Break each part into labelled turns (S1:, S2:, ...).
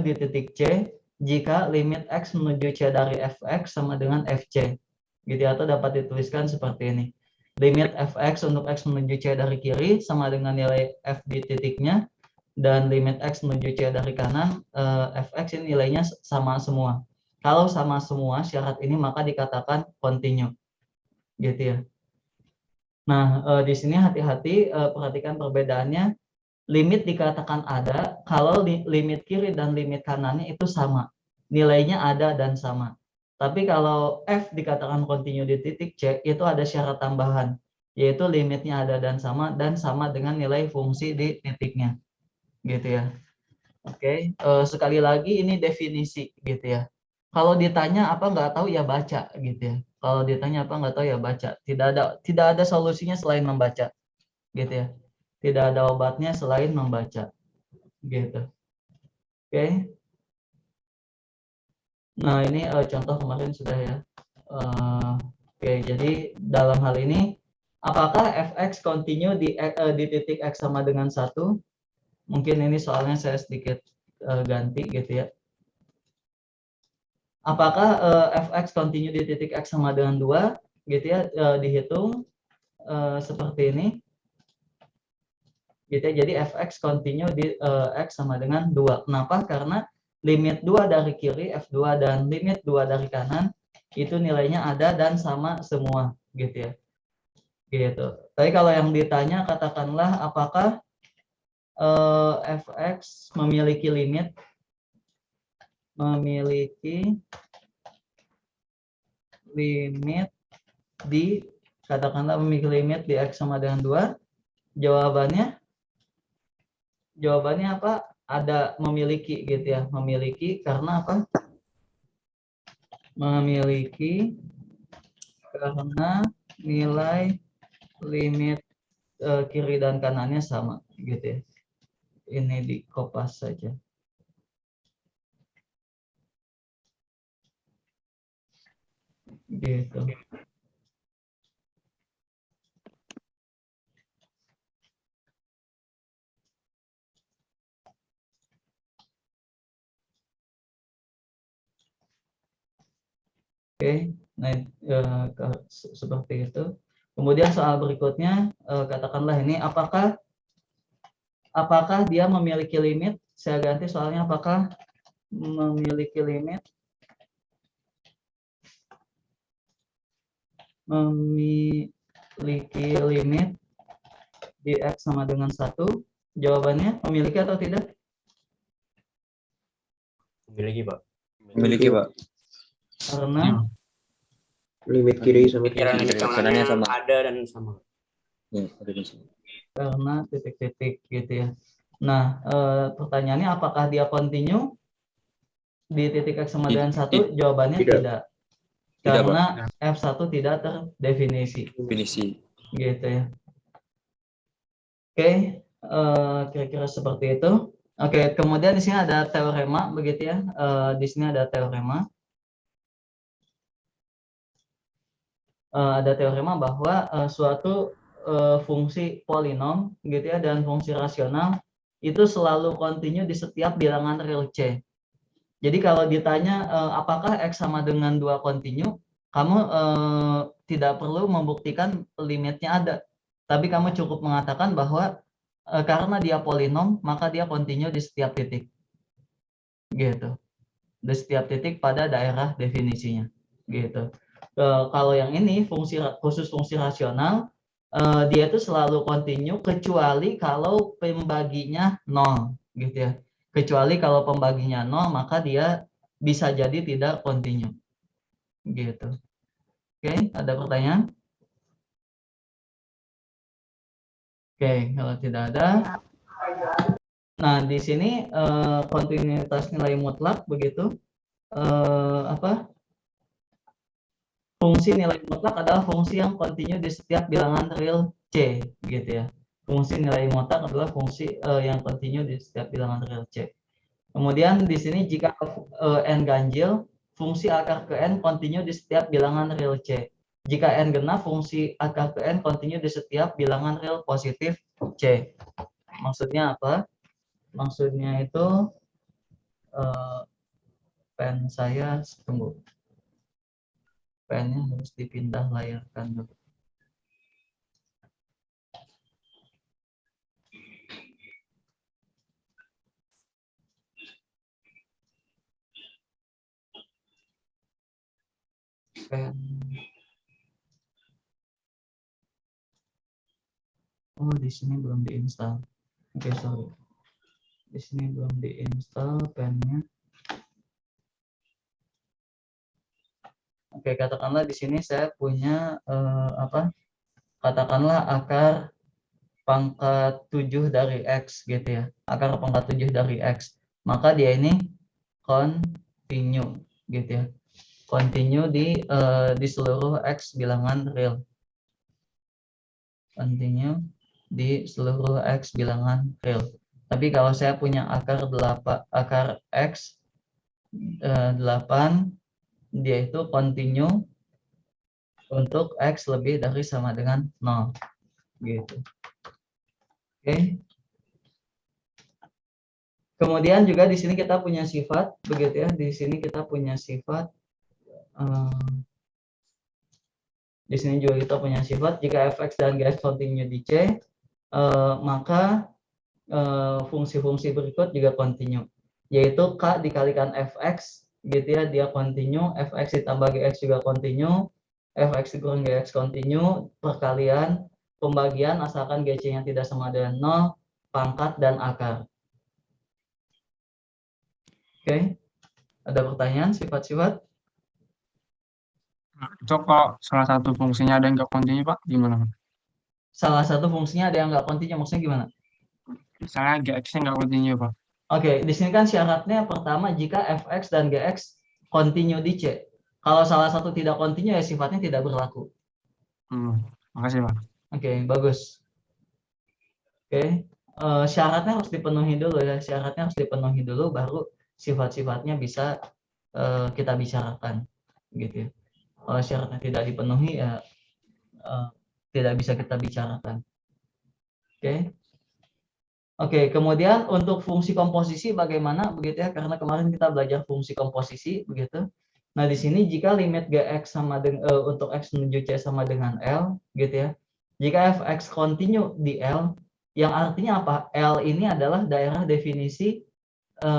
S1: di titik C jika limit X menuju C dari Fx sama dengan Fc. Gitu, atau dapat dituliskan seperti ini. Limit Fx untuk X menuju C dari kiri sama dengan nilai F di titiknya, dan limit X menuju C dari kanan, Fx ini nilainya sama semua. Kalau sama semua syarat ini maka dikatakan continue. Gitu ya. Nah, di sini hati-hati, perhatikan perbedaannya. Limit dikatakan ada kalau limit kiri dan limit kanannya itu sama. Nilainya ada dan sama. Tapi kalau F dikatakan continue di titik C, itu ada syarat tambahan, yaitu limitnya ada dan sama dengan nilai fungsi di titiknya. Gitu ya. Oke, sekali lagi ini definisi gitu ya. Kalau ditanya apa nggak tahu ya baca gitu ya. Kalau ditanya apa nggak tahu ya baca. Tidak ada solusinya selain membaca. Gitu ya. Tidak ada obatnya selain membaca. Gitu. Oke. Nah, ini contoh kemarin sudah ya. Oke, jadi dalam hal ini apakah fx continue di titik x sama dengan 1? Mungkin ini soalnya saya sedikit ganti gitu ya. Apakah fx continue di titik x sama dengan 2 gitu ya, dihitung seperti ini. Gitu ya. Jadi fx continue di x sama dengan 2. Kenapa? Karena limit 2 dari kiri F2 dan limit 2 dari kanan itu nilainya ada dan sama semua gitu ya. Gitu. Tapi kalau yang ditanya katakanlah apakah fx memiliki limit di katakanlah memiliki limit di x sama dengan 2, jawabannya apa? Ada memiliki gitu ya. Memiliki karena apa? Memiliki karena nilai limit kiri dan kanannya sama gitu ya. Ini di kopas saja. Gitu. Oke, nah seperti itu. Kemudian soal berikutnya, katakanlah ini apakah dia memiliki limit? Saya ganti soalnya apakah memiliki limit di x sama dengan 1? Jawabannya memiliki atau tidak?
S2: Memiliki, Pak.
S3: Memiliki, Pak.
S1: Karena
S3: Limit kiri sama
S2: limit kanannya sama. Ada dan sama.
S3: Ya, ada dan sama.
S1: Karena titik-titik gitu ya. Nah, pertanyaannya apakah dia continue di titik x sama dengan 1? Jawabannya tidak. Karena F1 tidak terdefinisi.
S3: Definisi.
S1: Gitu ya. Oke, kira-kira seperti itu. Oke, kemudian di sini ada teorema begitu ya. Di sini ada teorema. Ada teorema bahwa suatu fungsi polinom gitu ya dan fungsi rasional itu selalu continue di setiap bilangan real C. Jadi kalau ditanya apakah X sama dengan 2 continue, kamu tidak perlu membuktikan limitnya ada. Tapi kamu cukup mengatakan bahwa karena dia polinom, maka dia continue di setiap titik. Gitu. Di setiap titik pada daerah definisinya. Gitu. Kalau yang ini khusus fungsi rasional, dia itu selalu continue kecuali kalau pembaginya 0. Gitu ya. Kecuali kalau pembaginya 0, maka dia bisa jadi tidak continue. Gitu. Oke, ada pertanyaan? Oke, kalau tidak ada. Nah, di sini kontinuitas nilai mutlak begitu. Fungsi nilai mutlak adalah fungsi yang continue di setiap bilangan real C, gitu ya. Fungsi nilai mutlak adalah fungsi yang continue di setiap bilangan real C. Kemudian di sini jika n ganjil, fungsi akar ke n continue di setiap bilangan real C. Jika n genap, fungsi akar ke n continue di setiap bilangan real positif C. Maksudnya apa? Maksudnya itu pen saya, tunggu. Pennya harus dipindah layarkan dulu. Pen. Oh, di sini belum diinstal. Oke, sorry. Di sini belum diinstal pennya. Oke, katakanlah di sini saya punya katakanlah akar pangkat 7 dari X gitu ya. Akar pangkat 7 dari X. Maka dia ini continue gitu ya. Continue di seluruh X bilangan real. Continue di seluruh X bilangan real. Tapi kalau saya punya akar X 8, dia itu continue untuk X lebih dari sama dengan 0 gitu. Oke. Kemudian juga di sini kita punya sifat begitu ya. Di sini kita punya sifat di sini juga kita punya sifat jika fx dan gx continue di C, maka fungsi-fungsi berikut juga continue, yaitu k dikalikan fx gitu ya, dia continue, fx ditambah gx juga continue, fx dikurang gx continue, perkalian, pembagian asalkan gc-nya tidak sama dengan 0, pangkat dan akar. Oke, ada pertanyaan sifat-sifat?
S4: Itu kalau salah satu fungsinya ada yang nggak continue, Pak, gimana, Pak?
S1: Salah satu fungsinya ada yang nggak continue, maksudnya gimana?
S4: Misalnya GX-nya nggak continue, Pak.
S1: Oke, di sini kan syaratnya pertama jika fx dan gx continue di C. Kalau salah satu tidak continue ya sifatnya tidak berlaku.
S4: Makasih, Pak.
S1: Oke, bagus. Oke, syaratnya harus dipenuhi dulu ya. Syaratnya harus dipenuhi dulu baru sifat-sifatnya bisa kita bicarakan, gitu ya. Kalau syaratnya tidak dipenuhi ya tidak bisa kita bicarakan. Oke. Oke, kemudian untuk fungsi komposisi bagaimana begitu ya? Karena kemarin kita belajar fungsi komposisi begitu. Nah, di sini jika limit gx sama dengan untuk x menuju c sama dengan L gitu ya. Jika fx continue di L, yang artinya apa? L ini adalah daerah definisi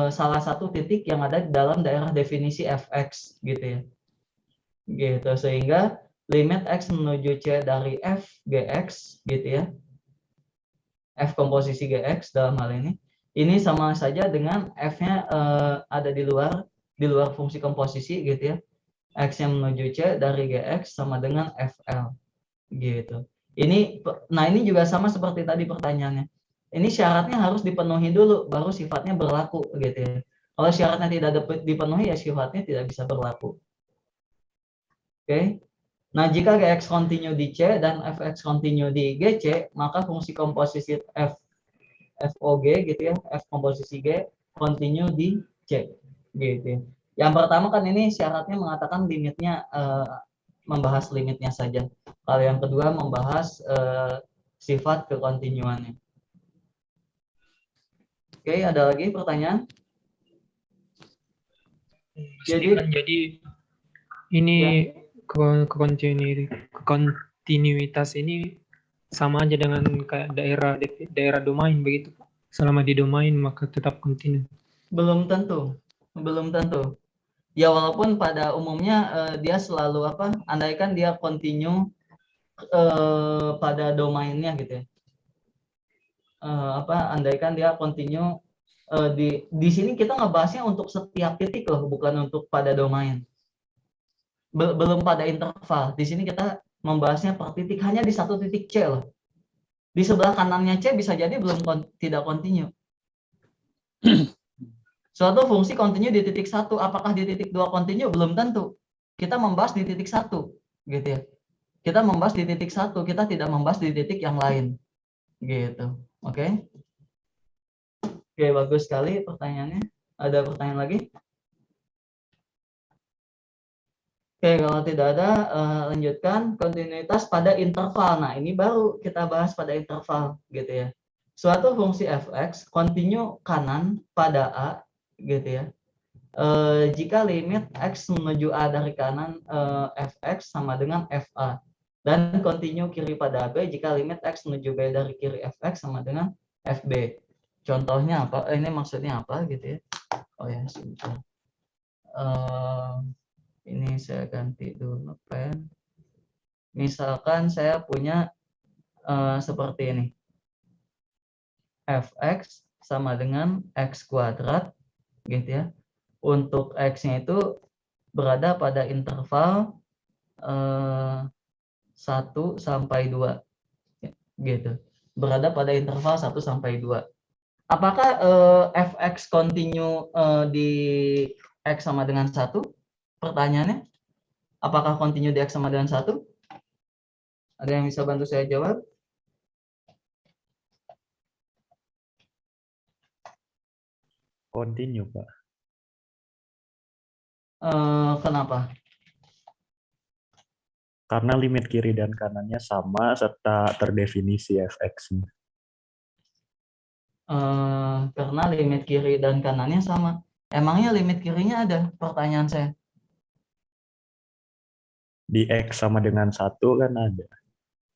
S1: salah satu titik yang ada dalam daerah definisi fx gitu ya. Gitu, sehingga limit x menuju c dari f gx gitu ya. F komposisi GX dalam hal ini sama saja dengan F-nya ada di luar fungsi komposisi gitu ya. X yang menuju C dari GX sama dengan FL gitu. Nah ini juga sama seperti tadi pertanyaannya. Ini syaratnya harus dipenuhi dulu baru sifatnya berlaku gitu ya. Kalau syaratnya tidak dipenuhi ya sifatnya tidak bisa berlaku. Oke. Nah, jika Gx continue di C dan Fx continue di Gc, maka fungsi komposisi FOG gitu ya, F komposisi G continue di C gitu ya. Yang pertama kan ini syaratnya mengatakan limitnya, membahas limitnya saja. Kalau yang kedua membahas sifat kekontinuannya. Oke, ada lagi pertanyaan?
S5: Jadi ini ya. Kontinuitas ini sama aja dengan kayak daerah domain begitu. Selama di domain maka tetap kontinu.
S1: Belum tentu. Ya walaupun pada umumnya dia selalu andaikan dia kontinu pada domainnya gitu ya. Andaikan dia kontinu di sini kita ngebahasnya untuk setiap titik loh, bukan untuk pada domain. Belum pada interval. Di sini kita membahasnya per titik, hanya di satu titik C loh. Di sebelah kanannya C bisa jadi tidak kontinu. Suatu fungsi kontinu di titik 1, apakah di titik 2 kontinu? Belum tentu. Kita membahas di titik 1 gitu ya. Kita membahas di titik 1, kita tidak membahas di titik yang lain. Gitu. Oke. Oke, bagus sekali pertanyaannya. Ada pertanyaan lagi? Oke, kalau tidak ada, lanjutkan kontinuitas pada interval. Nah, ini baru kita bahas pada interval, gitu ya. Suatu fungsi fx kontinu kanan pada A, gitu ya. jika limit X menuju A dari kanan Fx sama dengan Fa. Dan kontinu kiri pada B jika limit X menuju B dari kiri Fx sama dengan Fb. Contohnya apa? Ini maksudnya apa gitu ya? Oh ya, sebentar. Ini saya ganti dulu pen. Misalkan saya punya seperti ini. Fx sama dengan X kuadrat gitu ya. Untuk X-nya itu berada pada interval 1 sampai 2 gitu. Berada pada interval 1 sampai 2. Apakah Fx continue di X sama dengan 1? Pertanyaannya, apakah continue di X sama dengan 1? Ada yang bisa bantu saya jawab?
S6: Continue, Pak.
S1: Kenapa?
S6: Karena limit kiri dan kanannya sama serta terdefinisi fx-nya.
S1: Karena limit kiri dan kanannya sama. Emangnya limit kirinya ada? Pertanyaan saya.
S6: Di x sama dengan 1 kan ada.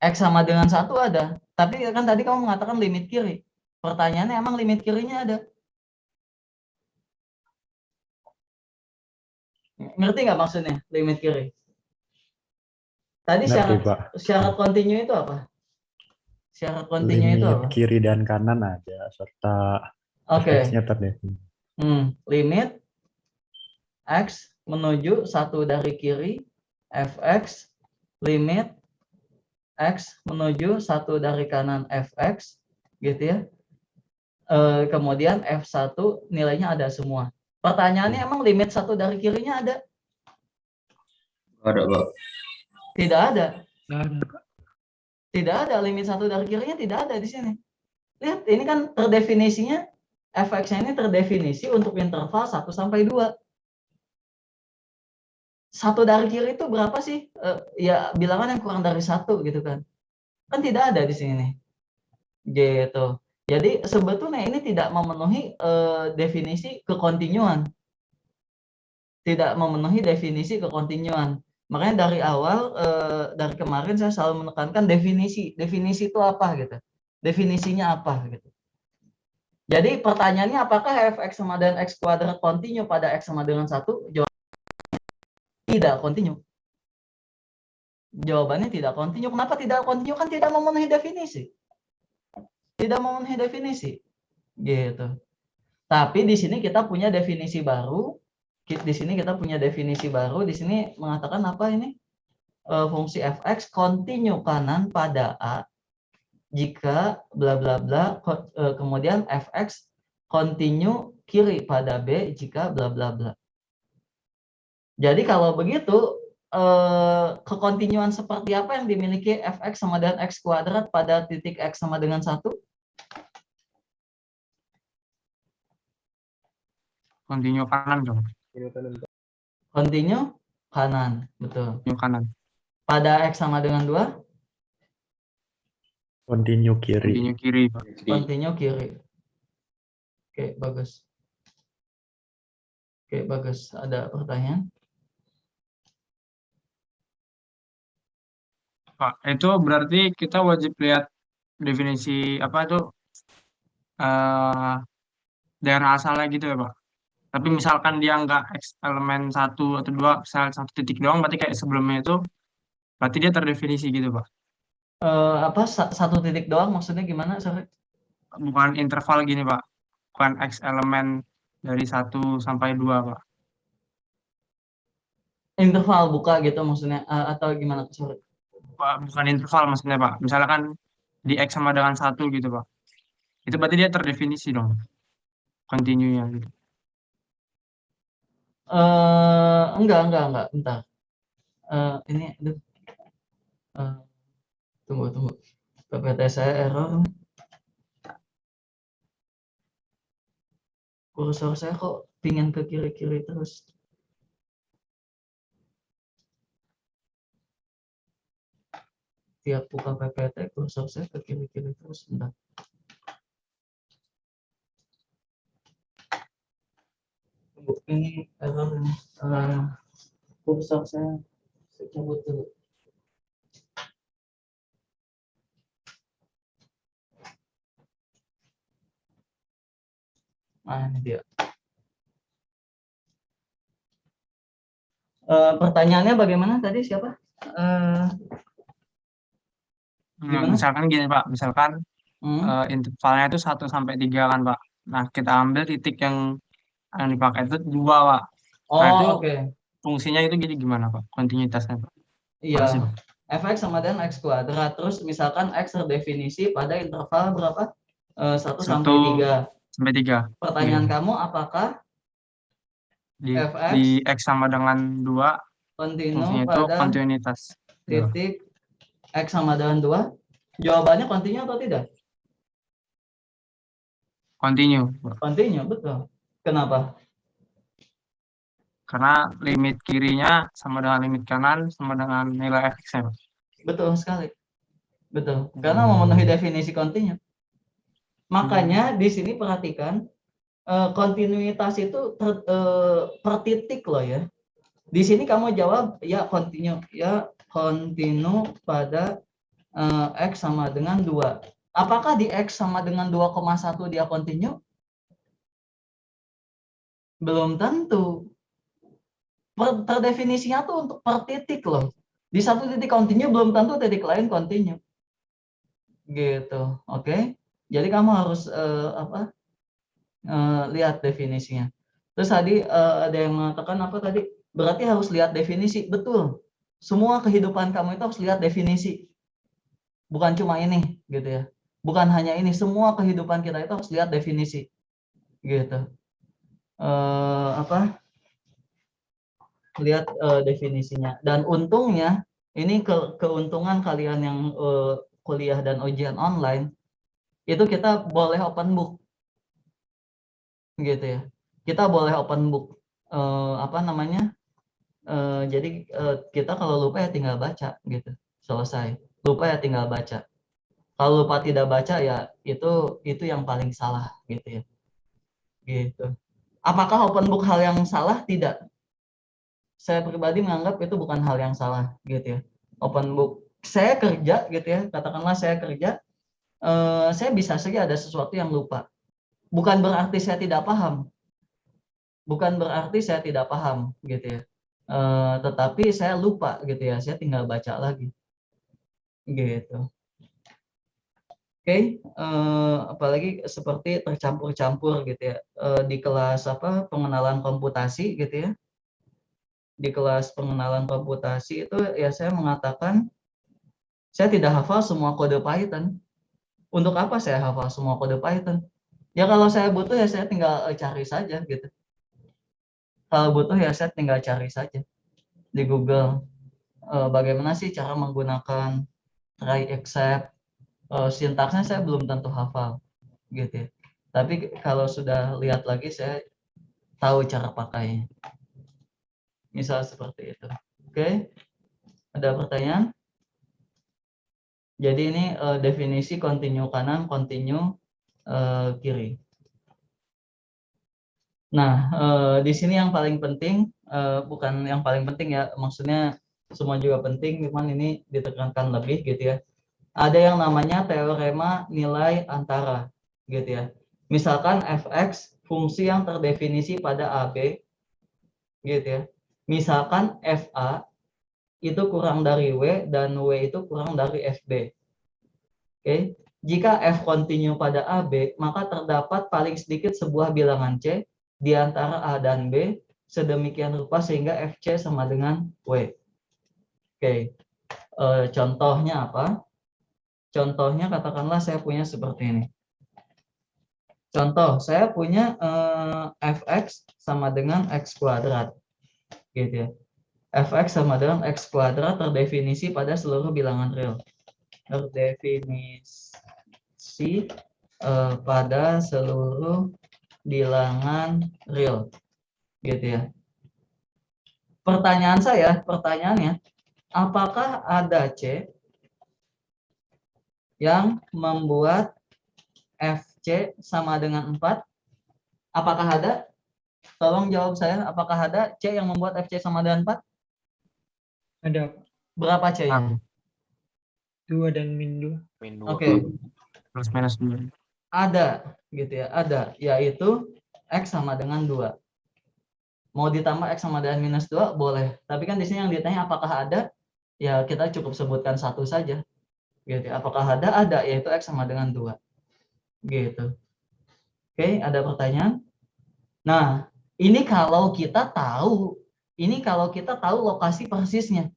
S1: X sama dengan 1 ada. Tapi kan tadi kamu mengatakan limit kiri. Pertanyaannya emang limit kirinya ada? Ngerti nggak maksudnya limit kiri? Tadi syarat kontinu itu apa? Syarat kontinu itu apa?
S6: Limit kiri dan kanan ada serta fx-nya terdefinisi.
S1: Limit X menuju 1 dari kiri Fx, limit X menuju 1 dari kanan Fx, gitu ya. Kemudian F1 nilainya ada semua. Pertanyaannya emang limit 1 dari kirinya ada?
S3: Ada, Pak.
S1: Tidak ada.
S5: Nggak ada, Kak.
S1: Tidak ada, limit 1 dari kirinya tidak ada di sini. Lihat, ini kan terdefinisinya, Fx-nya ini terdefinisi untuk interval 1 sampai 2. 1 dari kiri itu berapa sih? Ya bilangan yang kurang dari 1 gitu kan. Kan tidak ada di sini. Gitu. Jadi sebetulnya ini tidak memenuhi definisi kekontinuan. Tidak memenuhi definisi kekontinuan. Makanya dari awal, dari kemarin saya selalu menekankan definisi. Definisi itu apa gitu. Definisinya apa gitu. Jadi pertanyaannya apakah fx sama dengan x kuadrat kontinu pada x sama dengan 1? Jawabannya tidak kontinu. Jawabannya tidak kontinu. Kenapa tidak kontinu? Kan tidak memenuhi definisi. Tidak memenuhi definisi. Gitu. Tapi di sini kita punya definisi baru. Di sini kita punya definisi baru. Di sini mengatakan apa ini? Fungsi fx kontinu kanan pada A jika bla bla bla, kemudian fx kontinu kiri pada B jika bla bla bla. Jadi kalau begitu, kekontinuan seperti apa yang dimiliki fx sama dengan x kuadrat pada titik x sama dengan 1?
S4: Kontinu kanan dong.
S1: Kontinu kanan, betul.
S4: Kontinu kanan.
S1: Pada x sama dengan 2?
S6: Continue kiri.
S4: Kontinu kiri, Pak.
S1: Kontinu kiri. Oke, bagus. Oke, bagus. Ada pertanyaan?
S4: Pak, itu berarti kita wajib lihat definisi apa itu daerah asalnya gitu ya, Pak. Tapi misalkan dia nggak X elemen 1 atau 2, misal 1 titik doang, berarti kayak sebelumnya itu, berarti dia terdefinisi gitu, Pak.
S1: Apa 1 titik doang maksudnya gimana? Sorry.
S4: Bukan interval gini, Pak. Bukan X elemen dari 1 sampai 2, Pak.
S1: Interval buka gitu maksudnya, atau gimana? Sorry.
S4: Bukan interval maksudnya, Pak. Misalkan di X sama dengan 1 gitu, Pak. Itu berarti dia terdefinisi dong. Continue-nya gitu.
S1: Enggak, bentar. Ini, aduh. Tunggu. PPT saya error. Kursor saya kok pingin ke kiri-kiri terus. Tiap buka PPT, kursor saya ke kiri-kiri terus. Bentar. Ini error ini. Kursor saya cabut dulu. Nah, ini dia. Pertanyaannya bagaimana tadi siapa? Gimana?
S4: Misalkan gini Pak, misalkan intervalnya itu 1 sampai 3 kan Pak. Nah, kita ambil titik yang dipakai itu 2 Pak. Nah, itu
S1: Oh, oke.
S4: fungsinya itu jadi gimana Pak? Kontinuitasnya Pak.
S1: Iya.
S4: Makasih, Pak.
S1: Fx sama dengan x kuadrat. Terus misalkan x terdefinisi pada interval berapa? 1 sampai 3.
S4: Sampai 3.
S1: Pertanyaan kamu apakah
S4: Di
S1: Fx
S4: X sama dengan 2,
S1: kontinu
S4: fungsinya itu
S1: pada
S4: kontinuitas.
S1: titik x sama dengan 2? Jawabannya kontinu atau tidak?
S4: Continue.
S1: Kontinu, betul. Kenapa?
S4: Karena limit kirinya sama dengan limit kanan sama dengan nilai fx-nya.
S1: Betul sekali. Betul. Karena memenuhi definisi kontinu. Makanya di sini perhatikan kontinuitas itu per titik loh ya. Di sini kamu jawab ya kontinu pada x sama dengan 2. Apakah di x sama dengan 2,1 dia kontinu? Belum tentu. Per definisinya tuh untuk per titik loh. Di satu titik kontinu belum tentu titik lain kontinu. Gitu. Oke. Jadi kamu harus lihat definisinya. Terus tadi ada yang mengatakan apa tadi? Berarti harus lihat definisi. Betul. Semua kehidupan kamu itu harus lihat definisi. Bukan cuma ini, gitu ya. Bukan hanya ini, semua kehidupan kita itu harus lihat definisi. Gitu. Lihat definisinya. Dan untungnya, ini keuntungan kalian yang kuliah dan ujian online, itu kita boleh open book. Gitu ya. Kita boleh open book. Jadi kita kalau lupa ya tinggal baca gitu, selesai. Lupa ya tinggal baca. Kalau lupa tidak baca ya itu yang paling salah gitu ya. Gitu. Apakah open book hal yang salah? Tidak. Saya pribadi menganggap itu bukan hal yang salah gitu ya. Open book. Saya kerja gitu ya, katakanlah saya kerja, saya bisa saja ada sesuatu yang lupa. Bukan berarti saya tidak paham. Bukan berarti saya tidak paham gitu ya. Tetapi saya lupa gitu ya, saya tinggal baca lagi gitu. Oke, apalagi seperti tercampur-campur gitu ya, di kelas pengenalan komputasi gitu ya. Di kelas pengenalan komputasi itu ya saya mengatakan saya tidak hafal semua kode Python. Untuk apa saya hafal semua kode Python? Ya kalau saya butuh ya saya tinggal cari saja gitu. Kalau butuh ya saya tinggal cari saja di Google. Bagaimana sih cara menggunakan try except, sintaksnya saya belum tentu hafal gitu ya. Tapi kalau sudah lihat lagi saya tahu cara pakainya. Misal seperti itu. Oke. Ada pertanyaan? Jadi ini definisi kontinu kanan, kontinu kiri. Nah, di sini yang paling penting, bukan yang paling penting ya, maksudnya semua juga penting, cuman ini ditekankan lebih gitu ya. Ada yang namanya teorema nilai antara gitu ya. Misalkan fx fungsi yang terdefinisi pada AB gitu ya. Misalkan fa itu kurang dari w dan w itu kurang dari fb. Oke. Jika f kontinu pada AB, maka terdapat paling sedikit sebuah bilangan c di antara a dan b sedemikian rupa sehingga fc sama dengan w. Oke. Contohnya apa? Contohnya katakanlah saya punya seperti ini. Contoh, saya punya fx sama dengan x kuadrat. Gitu ya. Fx sama dengan x kuadrat terdefinisi pada seluruh bilangan real. Terdefinisi pada seluruh bilangan real. Gitu ya. Pertanyaannya, apakah ada C yang membuat FC sama dengan 4? Apakah ada? Tolong jawab saya, apakah ada C yang membuat FC sama dengan 4?
S5: Ada Pak.
S1: Berapa C-nya?
S5: 2 dan min 2.
S3: Min 2.
S1: Oke,
S4: Plus minus 2.
S1: ada gitu ya, ada, yaitu X sama dengan 2. Mau ditambah X sama dengan minus 2 boleh, tapi kan di sini yang ditanya apakah ada, ya kita cukup sebutkan satu saja gitu ya. Apakah ada? Ada, yaitu X sama dengan 2 gitu. Oke, ada pertanyaan? Nah, ini kalau kita tahu lokasi persisnya.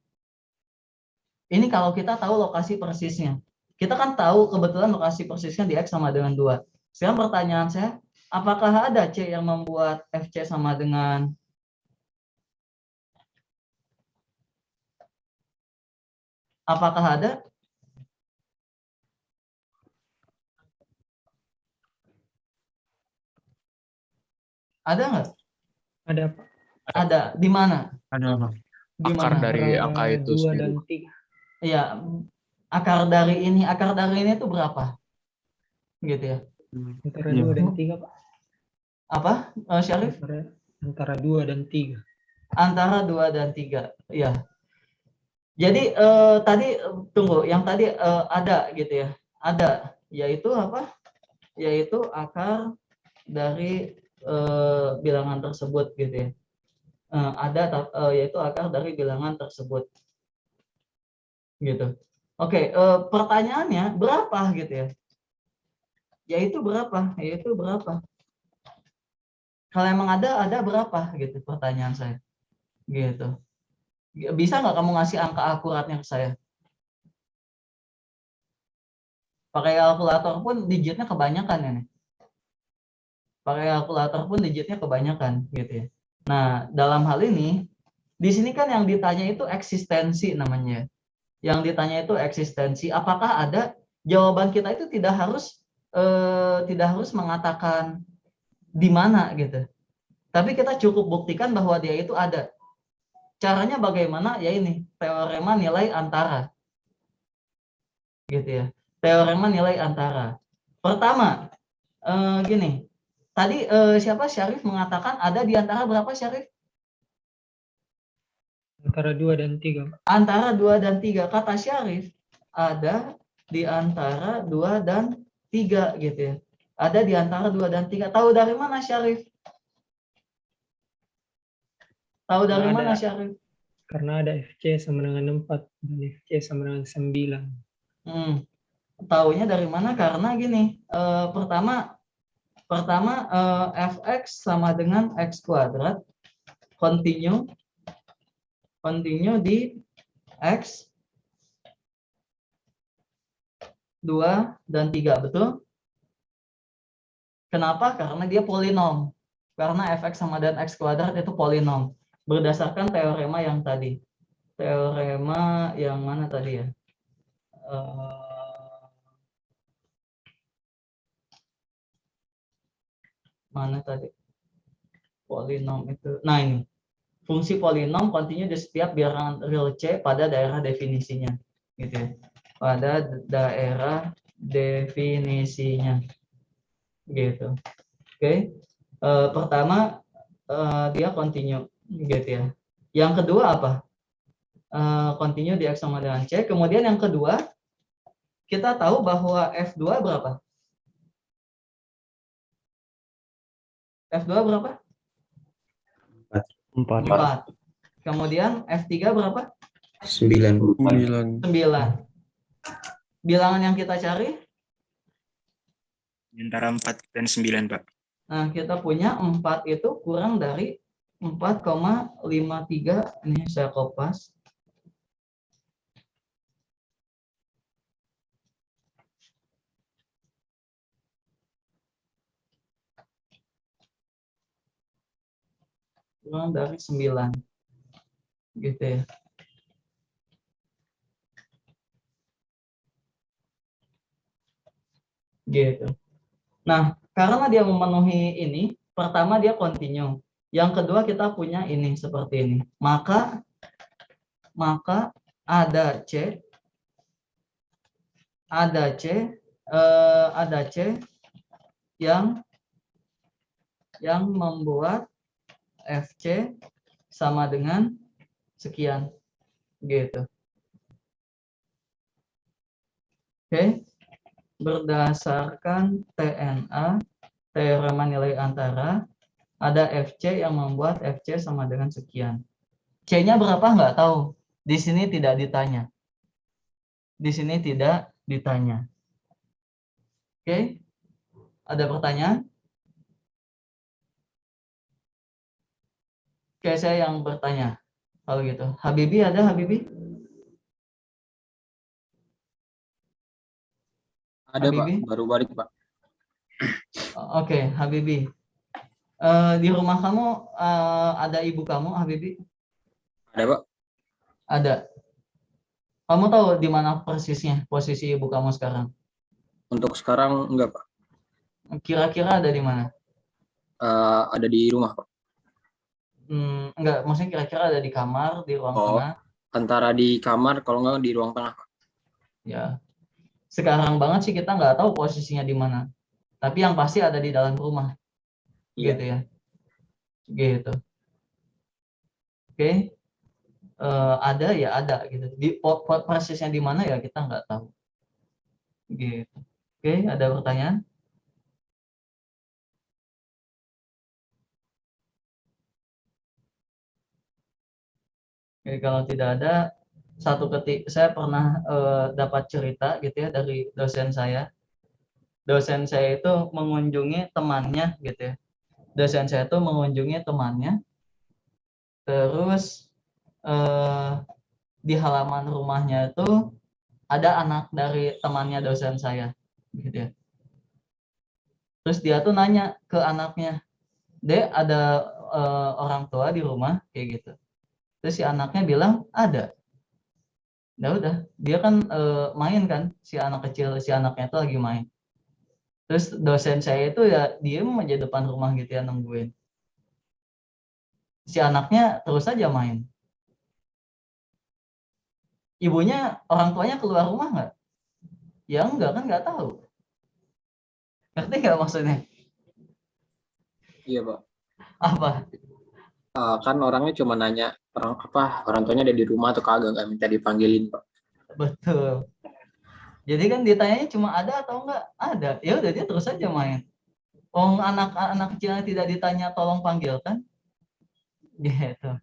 S1: Ini kalau kita tahu lokasi persisnya. Kita kan tahu kebetulan lokasi persisnya di X sama dengan 2. Sekarang pertanyaan saya, apakah ada C yang membuat FC sama dengan apakah ada? Ada nggak?
S5: Ada Pak.
S1: Ada. Di mana?
S4: Ada Pak.
S1: Di
S3: Akar
S1: mana?
S3: dari angka itu
S5: 2
S3: sendiri.
S5: dan 3.
S1: Iya, akar dari ini itu berapa? Gitu ya.
S5: Antara
S4: Iya.
S5: 2 dan 3 Pak.
S1: Apa? Syarif?
S5: Antara 2 dan 3.
S1: Antara 2 dan 3. Iya. Jadi tadi tunggu, yang tadi ada gitu ya. Ada, yaitu apa? Yaitu akar dari bilangan tersebut gitu ya. Yaitu akar dari bilangan tersebut. Gitu. Oke, pertanyaannya berapa gitu ya? Yaitu berapa? Yaitu berapa? Kalau emang ada berapa gitu pertanyaan saya. Gitu. Bisa nggak kamu ngasih angka akuratnya ke saya? Pakai kalkulator pun digitnya kebanyakan ya nih. Pakai kalkulator pun digitnya kebanyakan gitu ya. Nah, dalam hal ini di sini kan yang ditanya itu eksistensi namanya. Yang ditanya itu eksistensi. Apakah ada? Jawaban kita itu tidak harus mengatakan di mana gitu. Tapi kita cukup buktikan bahwa dia itu ada. Caranya bagaimana? Ya ini, teorema nilai antara. Gitu ya. Teorema nilai antara. Pertama, gini. Tadi siapa? Syarif mengatakan ada di antara berapa, Syarif?
S5: Antara 2 dan 3 Pak.
S1: Antara 2 dan 3. Kata Syarif, ada di antara 2 dan 3 gitu ya. Ada di antara 2 dan 3. Tahu dari mana, Syarif? Tahu dari mana, Syarif?
S5: Karena ada FC sama dengan 4 dan FC sama dengan 9.
S1: Taunya dari mana? Karena gini, pertama fx sama dengan x kuadrat continue di x 2 dan 3, betul? Kenapa? Karena dia polinom. Karena fx sama dengan x kuadrat itu polinom. Berdasarkan teorema yang tadi. Teorema yang mana tadi ya? Mana tadi? Polinom itu. Nah ini. Fungsi polinom kontinu di setiap bilangan real C pada daerah definisinya. Gitu ya. Pada daerah definisinya. Gitu. Oke. Pertama dia kontinu gitu ya. Yang kedua apa? Kontinu di X sama dengan C. Kemudian yang kedua kita tahu bahwa F2 berapa? F2 berapa? 4. Kemudian F3 berapa?
S2: 9.
S1: 9. Bilangan yang kita cari?
S7: Antara 4 dan 9, Pak.
S1: Nah, kita punya 4 itu kurang dari 4,53. Ini saya kopas. Kurang dari 9. Gitu ya. Gitu. Nah, karena dia memenuhi ini, pertama dia kontinu. Yang kedua kita punya ini seperti ini. Maka ada C yang membuat FC sama dengan sekian gitu. Oke, berdasarkan TNA, teorema nilai antara, ada FC yang membuat FC sama dengan sekian. C-nya berapa nggak tahu. Di sini tidak ditanya. Di sini tidak ditanya. Oke, ada pertanyaan? Oke, saya yang bertanya. Kalau gitu, Habibi ada Habibi?
S3: Ada
S1: Habibi?
S3: Pak, baru balik Pak.
S1: Oke, Habibi. Di rumah kamu ada ibu kamu, Habibi?
S3: Ada Pak.
S1: Ada. Kamu tahu di mana persisnya posisi ibu kamu sekarang?
S3: Untuk sekarang enggak Pak.
S1: Kira-kira ada di mana?
S3: Ada di rumah Pak.
S1: Enggak, maksudnya kira-kira ada di kamar, di ruang tengah?
S3: Antara di kamar, kalau enggak di ruang tengah Pak.
S1: Ya. Sekarang banget sih kita nggak tahu posisinya di mana. Tapi yang pasti ada di dalam rumah.
S3: Iya.
S1: Gitu ya. Gitu. Oke. Ada ya ada gitu. Di persisnya di mana ya kita nggak tahu. Gitu. Oke, ada pertanyaan? Oke, kalau tidak ada, satu ketik saya pernah dapat cerita gitu ya dari dosen saya. Dosen saya itu mengunjungi temannya gitu ya. Dosen saya itu mengunjungi temannya, terus di halaman rumahnya itu ada anak dari temannya dosen saya gitu ya. Terus dia tuh nanya ke anaknya, "Dek, ada orang tua di rumah?" kayak gitu. Terus si anaknya bilang ada. Ya udah, dia kan main kan, si anak kecil, si anaknya itu lagi main. Terus dosen saya itu ya diem aja depan rumah gitu ya nungguin. Si anaknya terus aja main. Ibunya, orang tuanya keluar rumah nggak? Ya enggak kan, nggak tahu. Ngerti nggak maksudnya?
S3: Iya Pak.
S1: Apa?
S3: Kan orangnya cuma nanya orang tuanya ada di rumah atau kagak, nggak minta dipanggilin Pak.
S1: Betul. Jadi kan ditanyanya cuma ada atau enggak? Ada. Ya udah dia terus aja main. Anak kecilnya tidak ditanya tolong panggilkan. Gitu.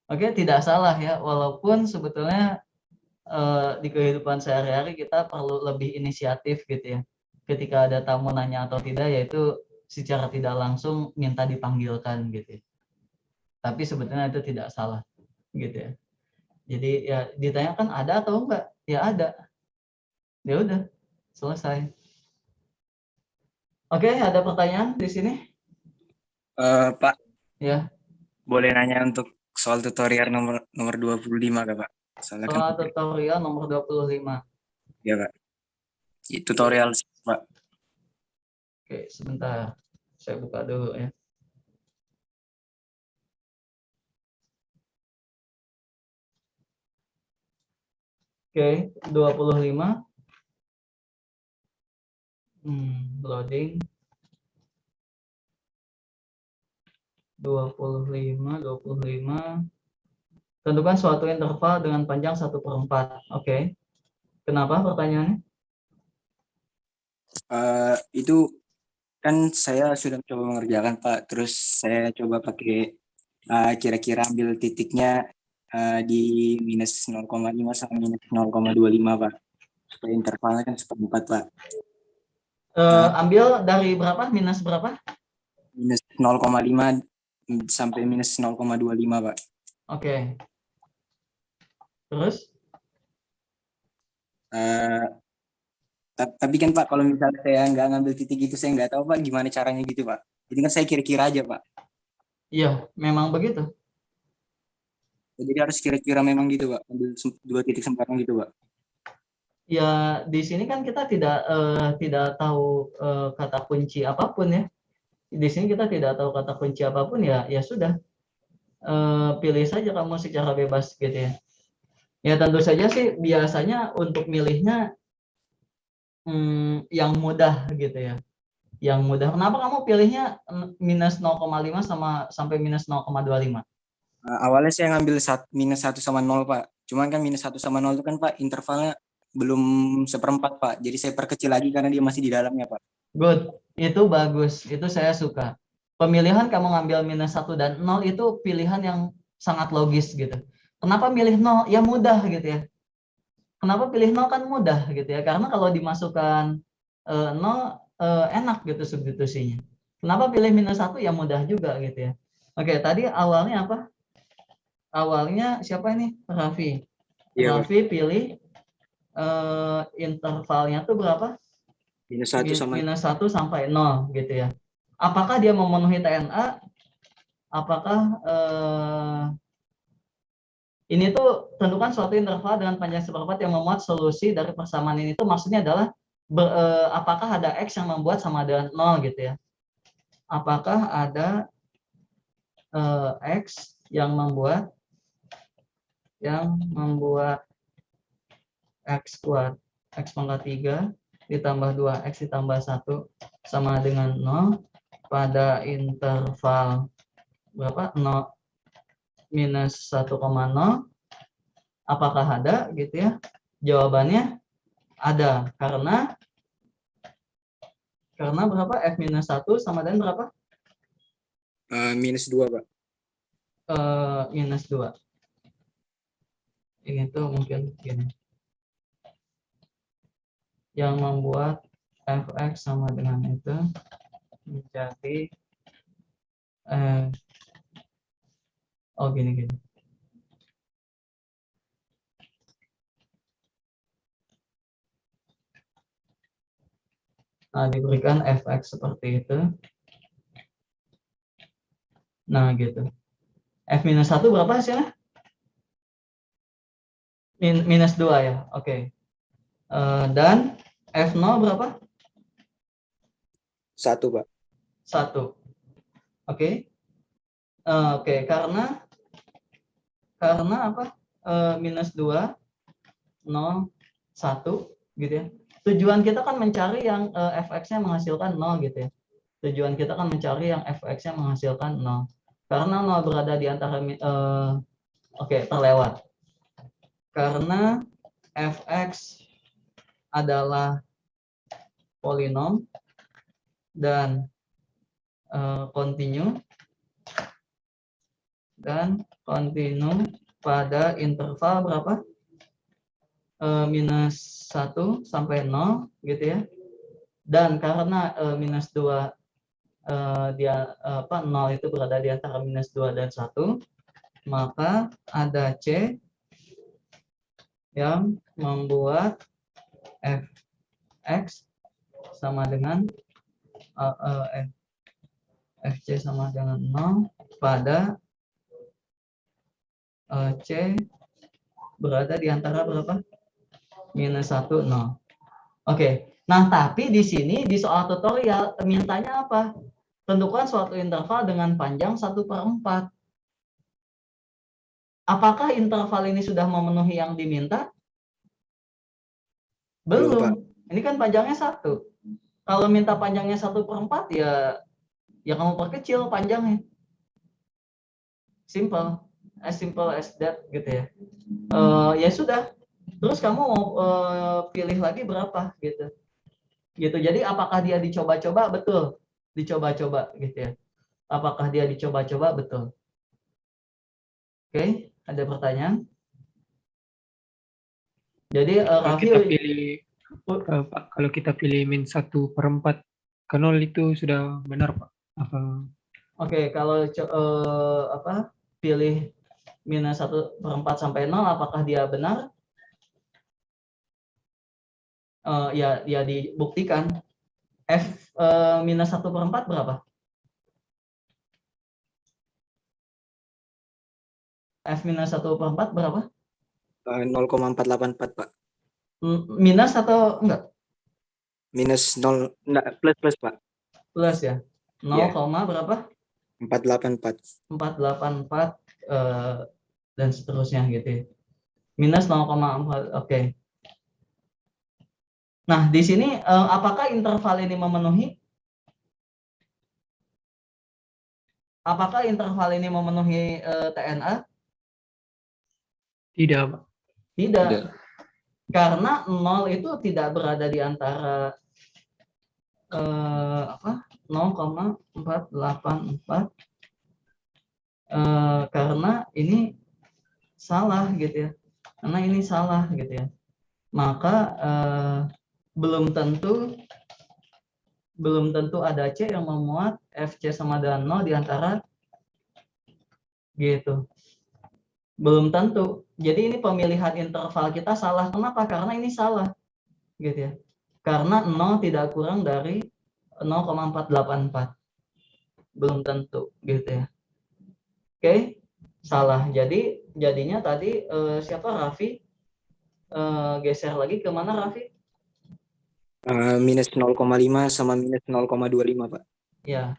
S1: Oke, tidak salah ya, walaupun sebetulnya di kehidupan sehari-hari kita perlu lebih inisiatif gitu ya. Ketika ada tamu nanya atau tidak, yaitu secara tidak langsung minta dipanggilkan gitu ya. Tapi sebetulnya itu tidak salah gitu ya. Jadi ya ditanyakan ada atau enggak? Ya ada. Ya udah, selesai. Oke, ada pertanyaan di sini?
S7: Pak,
S1: Ya.
S7: boleh nanya untuk soal tutorial nomor 25 Kak, Pak? Soalnya
S1: Soal
S7: kan
S1: tutorial nomor 25.
S7: ya Pak. Tutorial Pak.
S1: Oke, sebentar. Saya buka dulu ya. Oke, 25. Loading. 25. Tentukan suatu interval dengan panjang 1/4. Oke. Kenapa pertanyaannya?
S7: Itu kan saya sudah coba mengerjakan Pak, terus saya coba pakai kira-kira ambil titiknya di minus 0,5 sampai minus 0,25 Pak, supaya intervalnya kan 1/4 Pak.
S1: Ambil dari berapa? Minus berapa?
S7: Minus 0,5 sampai minus 0,25 Pak.
S1: Oke. Terus?
S7: Tapi kan Pak, kalau misalnya saya nggak ngambil titik itu, saya nggak tahu Pak gimana caranya gitu Pak. Jadi kan saya kira-kira aja Pak.
S1: Iya, memang begitu.
S7: Jadi harus kira-kira memang gitu Pak, ambil 2 titik sembarang gitu Pak.
S1: Ya, di sini kan kita tidak tahu kata kunci apapun ya. Di sini kita tidak tahu kata kunci apapun ya sudah. Pilih saja kamu secara bebas gitu ya. Ya tentu saja sih biasanya untuk milihnya yang mudah gitu ya. Yang mudah. Kenapa kamu pilihnya minus 0,5 sama sampai minus 0,25?
S7: Awalnya saya ngambil minus 1 sama 0, Pak. Cuman kan minus 1 sama 0 itu kan, Pak, intervalnya belum seperempat, Pak. Jadi saya perkecil lagi karena dia masih di dalamnya, Pak.
S1: Good, itu bagus, itu saya suka. Pemilihan kamu ngambil minus 1 dan 0 itu pilihan yang sangat logis gitu. Kenapa milih 0? Ya mudah gitu ya. Kenapa pilih 0 kan mudah gitu ya. Karena kalau dimasukkan 0 enak gitu substitusinya. Kenapa pilih minus 1? Ya mudah juga gitu ya. Oke, tadi awalnya apa? Awalnya siapa ini? Raffi.
S7: Iya,
S1: Raffi pilih intervalnya tuh berapa?
S7: minus 1 sama
S1: minus 1 sampai 0 gitu ya. Apakah dia memenuhi TNA? Apakah ini tuh tentukan suatu interval dengan panjang seperempat yang memuat solusi dari persamaan ini tuh maksudnya adalah apakah ada X yang membuat sama dengan 0 gitu ya. Apakah ada X yang membuat X kuadrat, X pangkat 3 ditambah 2X ditambah 1 sama dengan 0 pada interval berapa? 0 minus 1,0. Apakah ada gitu ya? Jawabannya ada karena berapa? F minus 1 sama dengan berapa?
S7: minus 2, Pak.
S1: Minus 2. Ini tuh mungkin gini. Yang membuat fx sama dengan itu menjadi gini. Nah, diberikan fx seperti itu. Nah, gitu. F minus 1 berapa hasilnya? Minus 2 ya, oke. Dan F0 berapa?
S7: 1, Pak.
S1: 1. Oke. Oke, karena apa? Minus 2, 0, 1 gitu ya. Tujuan kita kan mencari yang fx-nya menghasilkan 0 gitu ya. Tujuan kita kan mencari yang fx-nya menghasilkan 0. Karena 0 berada di antara terlewat. Karena fx adalah polinom dan kontinu pada interval berapa? Minus 1 sampai 0 gitu ya. Dan karena minus 2 0 itu berada di antara minus 2 dan 1, maka ada C yang membuat fx sama dengan fc sama dengan 0 pada C berada di antara berapa? Minus 1, 0. Oke. Nah, tapi di sini di soal tutorial mintanya apa? Tentukan suatu interval dengan panjang 1/4. Apakah interval ini sudah memenuhi yang diminta? Belum. Ini kan panjangnya 1. Kalau minta panjangnya 1/4 ya kamu perkecil panjangnya. Simple. As simple as that gitu ya. Ya sudah. Terus kamu mau pilih lagi berapa gitu. Jadi apakah dia dicoba-coba? Betul. Dicoba-coba gitu ya. Apakah dia dicoba-coba? Betul. Oke, ada pertanyaan? Jadi
S5: kalau kita pilih min 1/4 ke 0 itu sudah benar, Pak?
S1: Oke, kalau pilih minus 1/4 sampai 0, apakah dia benar? Ya dibuktikan. F minus 1/4 berapa? F minus 1/4 berapa?
S7: 0,484, Pak.
S1: Minus atau enggak?
S7: Minus 0, enggak, plus, Pak.
S1: Plus ya. 0, berapa?
S7: 484.
S1: 484 dan seterusnya gitu ya. Minus 0,4. Oke. Nah, di sini apakah interval ini memenuhi? Apakah interval ini memenuhi TNA?
S5: Tidak, Pak.
S1: Tidak.
S3: Tidak.
S1: Karena 0 itu tidak berada di antara 0,484 karena ini salah gitu ya. Karena ini salah gitu ya. Maka belum tentu ada C yang memuat FC sama dengan 0 di antara gitu. Belum tentu. Jadi ini pemilihan interval kita salah. Kenapa? Karena ini salah. Gitu ya. Karena 0 tidak kurang dari 0,484. Belum tentu gitu ya. Oke, salah. Jadinya tadi siapa Raffi? Geser lagi ke mana Raffi?
S7: Minus 0,5 sama minus 0,25 Pak.
S1: Ya,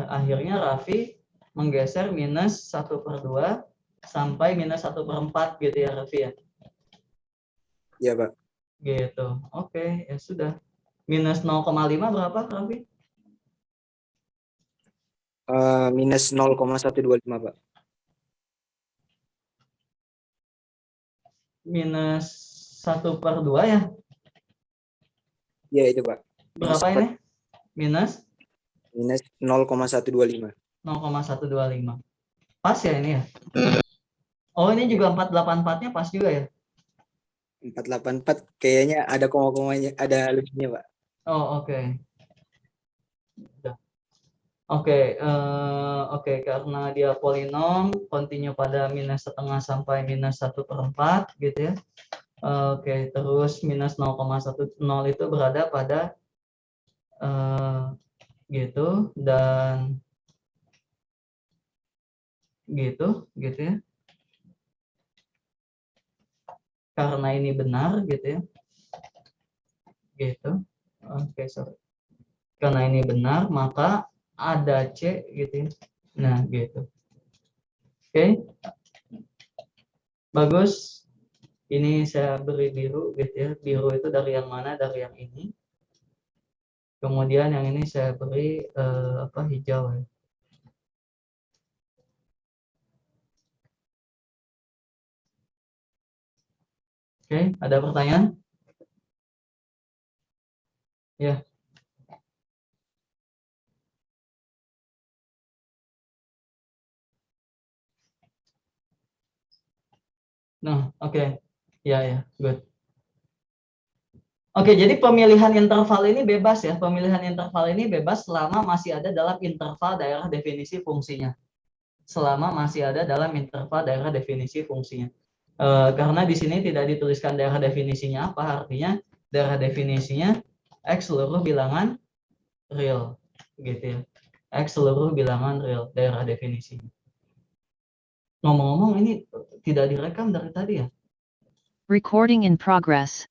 S1: akhirnya Raffi menggeser minus 1/2 sampai minus 1/4 gitu ya Raffi ya?
S7: Iya Pak.
S1: Gitu. Oke, ya sudah. Minus 0,5 berapa Raffi?
S7: Minus 0,125 Pak.
S1: Minus 1/2 ya?
S7: Iya itu Pak.
S1: Berapa ini? Minus
S7: 0,125.
S1: 0,125. Pas ya ini ya? Oh ini juga 484-nya pas juga ya?
S7: 484 kayaknya ada koma-komanya, ada lebihnya Pak.
S1: Oh oke. Oke, karena dia polinom, continue pada minus setengah sampai minus 1/4 gitu ya. Oke, terus minus 0,10 itu berada pada gitu dan gitu ya. Karena ini benar gitu ya. Gitu. Oke, sorry. Karena ini benar, maka ada C gitu ya. Nah, gitu. Oke. Bagus. Ini saya beri biru gitu ya. Biru itu dari yang mana? Dari yang ini. Kemudian yang ini saya beri hijau ya. Oke, ada pertanyaan? Ya. Nah, oke. Ya, good. Oke, jadi pemilihan interval ini bebas ya. Pemilihan interval ini bebas selama masih ada dalam interval daerah definisi fungsinya. Selama masih ada dalam interval daerah definisi fungsinya. Karena di sini tidak dituliskan daerah definisinya apa, artinya daerah definisinya X seluruh bilangan real, gitu ya. X seluruh bilangan real, daerah definisinya. Ngomong-ngomong ini tidak direkam dari tadi ya?
S8: Recording in progress.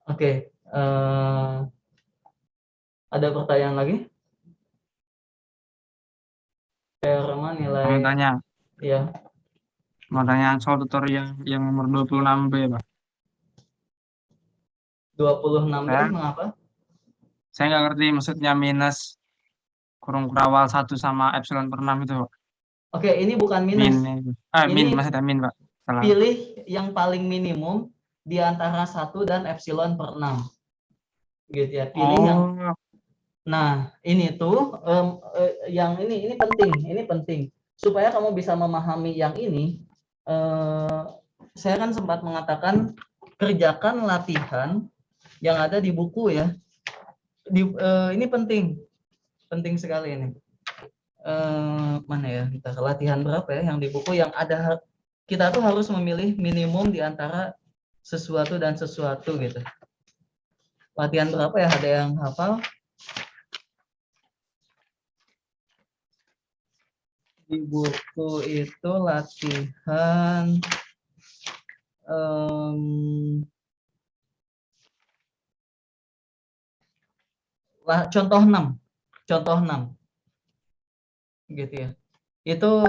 S1: Oke, ada pertanyaan lagi? Karena nilai.
S4: Mau tanya.
S1: Ya.
S4: Mau tanya soal tutorial yang nomor 26B, Pak.
S1: 26B mengapa?
S4: Saya nggak ngerti maksudnya minus kurung kurawal 1 sama epsilon per 6 itu, Pak.
S1: Oke, ini bukan minus.
S4: Min, maksudnya min, Pak. Salah.
S1: Pilih yang paling minimum di antara 1 dan epsilon per 6. Gitu ya. Pilih yang. Nah, ini tuh yang ini penting. Supaya kamu bisa memahami yang ini, saya kan sempat mengatakan kerjakan latihan yang ada di buku ya. Ini penting sekali ini. Mana ya? Kita latihan berapa ya yang di buku yang ada, kita tuh harus memilih minimum di antara sesuatu dan sesuatu gitu. Latihan berapa ya? Ada yang hafal? Di buku itu latihan contoh 6 gitu ya. Itu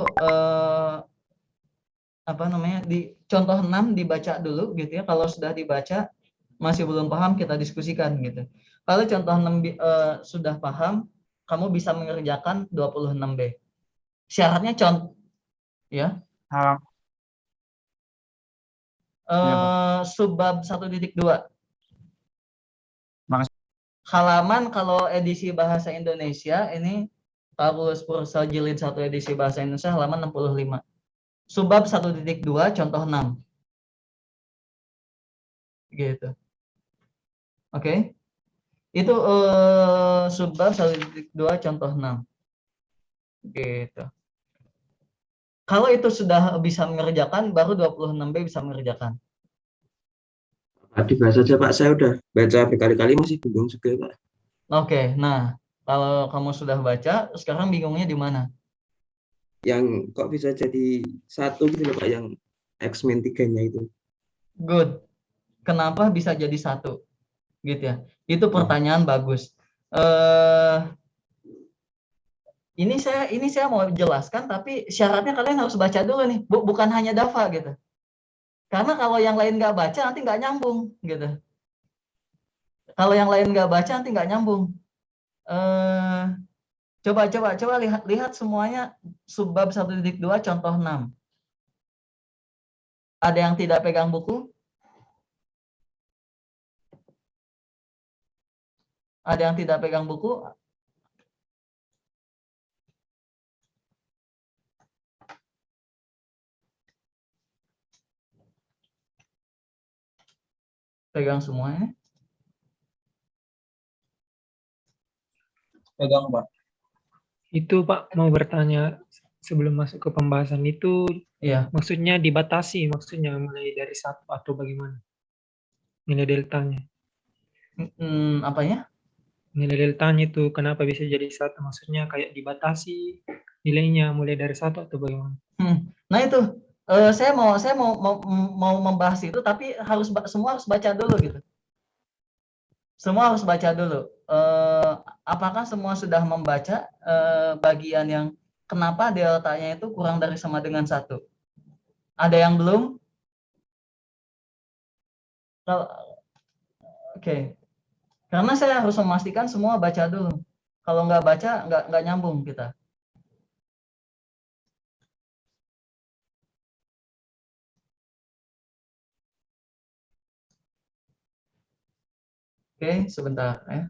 S1: di contoh 6 dibaca dulu gitu ya. Kalau sudah dibaca masih belum paham, kita diskusikan gitu. Kalau contoh 6 sudah paham, kamu bisa mengerjakan 26B. Syaratnya contoh ya.
S4: Hal-
S1: Subbab 1.2.
S4: Makasih.
S1: Halaman kalau edisi bahasa Indonesia ini Paulus Pursa jilid 1 edisi bahasa Indonesia halaman 65. Subbab 1.2 contoh 6. Gitu. Oke. Itu subbab 1.2 contoh 6. Gitu. Kalau itu sudah bisa mengerjakan, baru 26B bisa mengerjakan.
S2: Dibahas aja Pak, saya udah baca berkali-kali masih bingung juga Pak.
S1: Oke, nah kalau kamu sudah baca, sekarang bingungnya di mana?
S2: Yang kok bisa jadi satu gitu loh Pak, yang X-Men 3-nya itu.
S1: Good. Kenapa bisa jadi satu? Gitu ya. Itu pertanyaan bagus. Ini saya mau jelaskan, tapi syaratnya kalian harus baca dulu nih, bukan hanya Dava gitu. Karena kalau yang lain nggak baca nanti nggak nyambung gitu. Kalau yang lain nggak baca nanti nggak nyambung. Coba lihat semuanya subbab 1.2 contoh 6. Ada yang tidak pegang buku? Ada yang tidak pegang buku? Pegang semuanya?
S3: Pegang, Pak.
S5: Itu Pak mau bertanya sebelum masuk ke pembahasan itu,
S1: Iya.
S5: maksudnya dibatasi, maksudnya mulai dari 1 atau bagaimana? Nilai deltanya.
S1: Apanya?
S5: Nilai deltanya itu kenapa bisa jadi 1? Maksudnya kayak dibatasi nilainya mulai dari 1 atau bagaimana?
S1: Nah itu saya mau membahas itu, tapi semua harus baca dulu gitu. Semua harus baca dulu. Apakah semua sudah membaca bagian yang kenapa deltanya itu kurang dari sama dengan 1? Ada yang belum? Oke. Karena saya harus memastikan semua baca dulu. Kalau nggak baca, nggak nyambung kita. Oke, sebentar ya.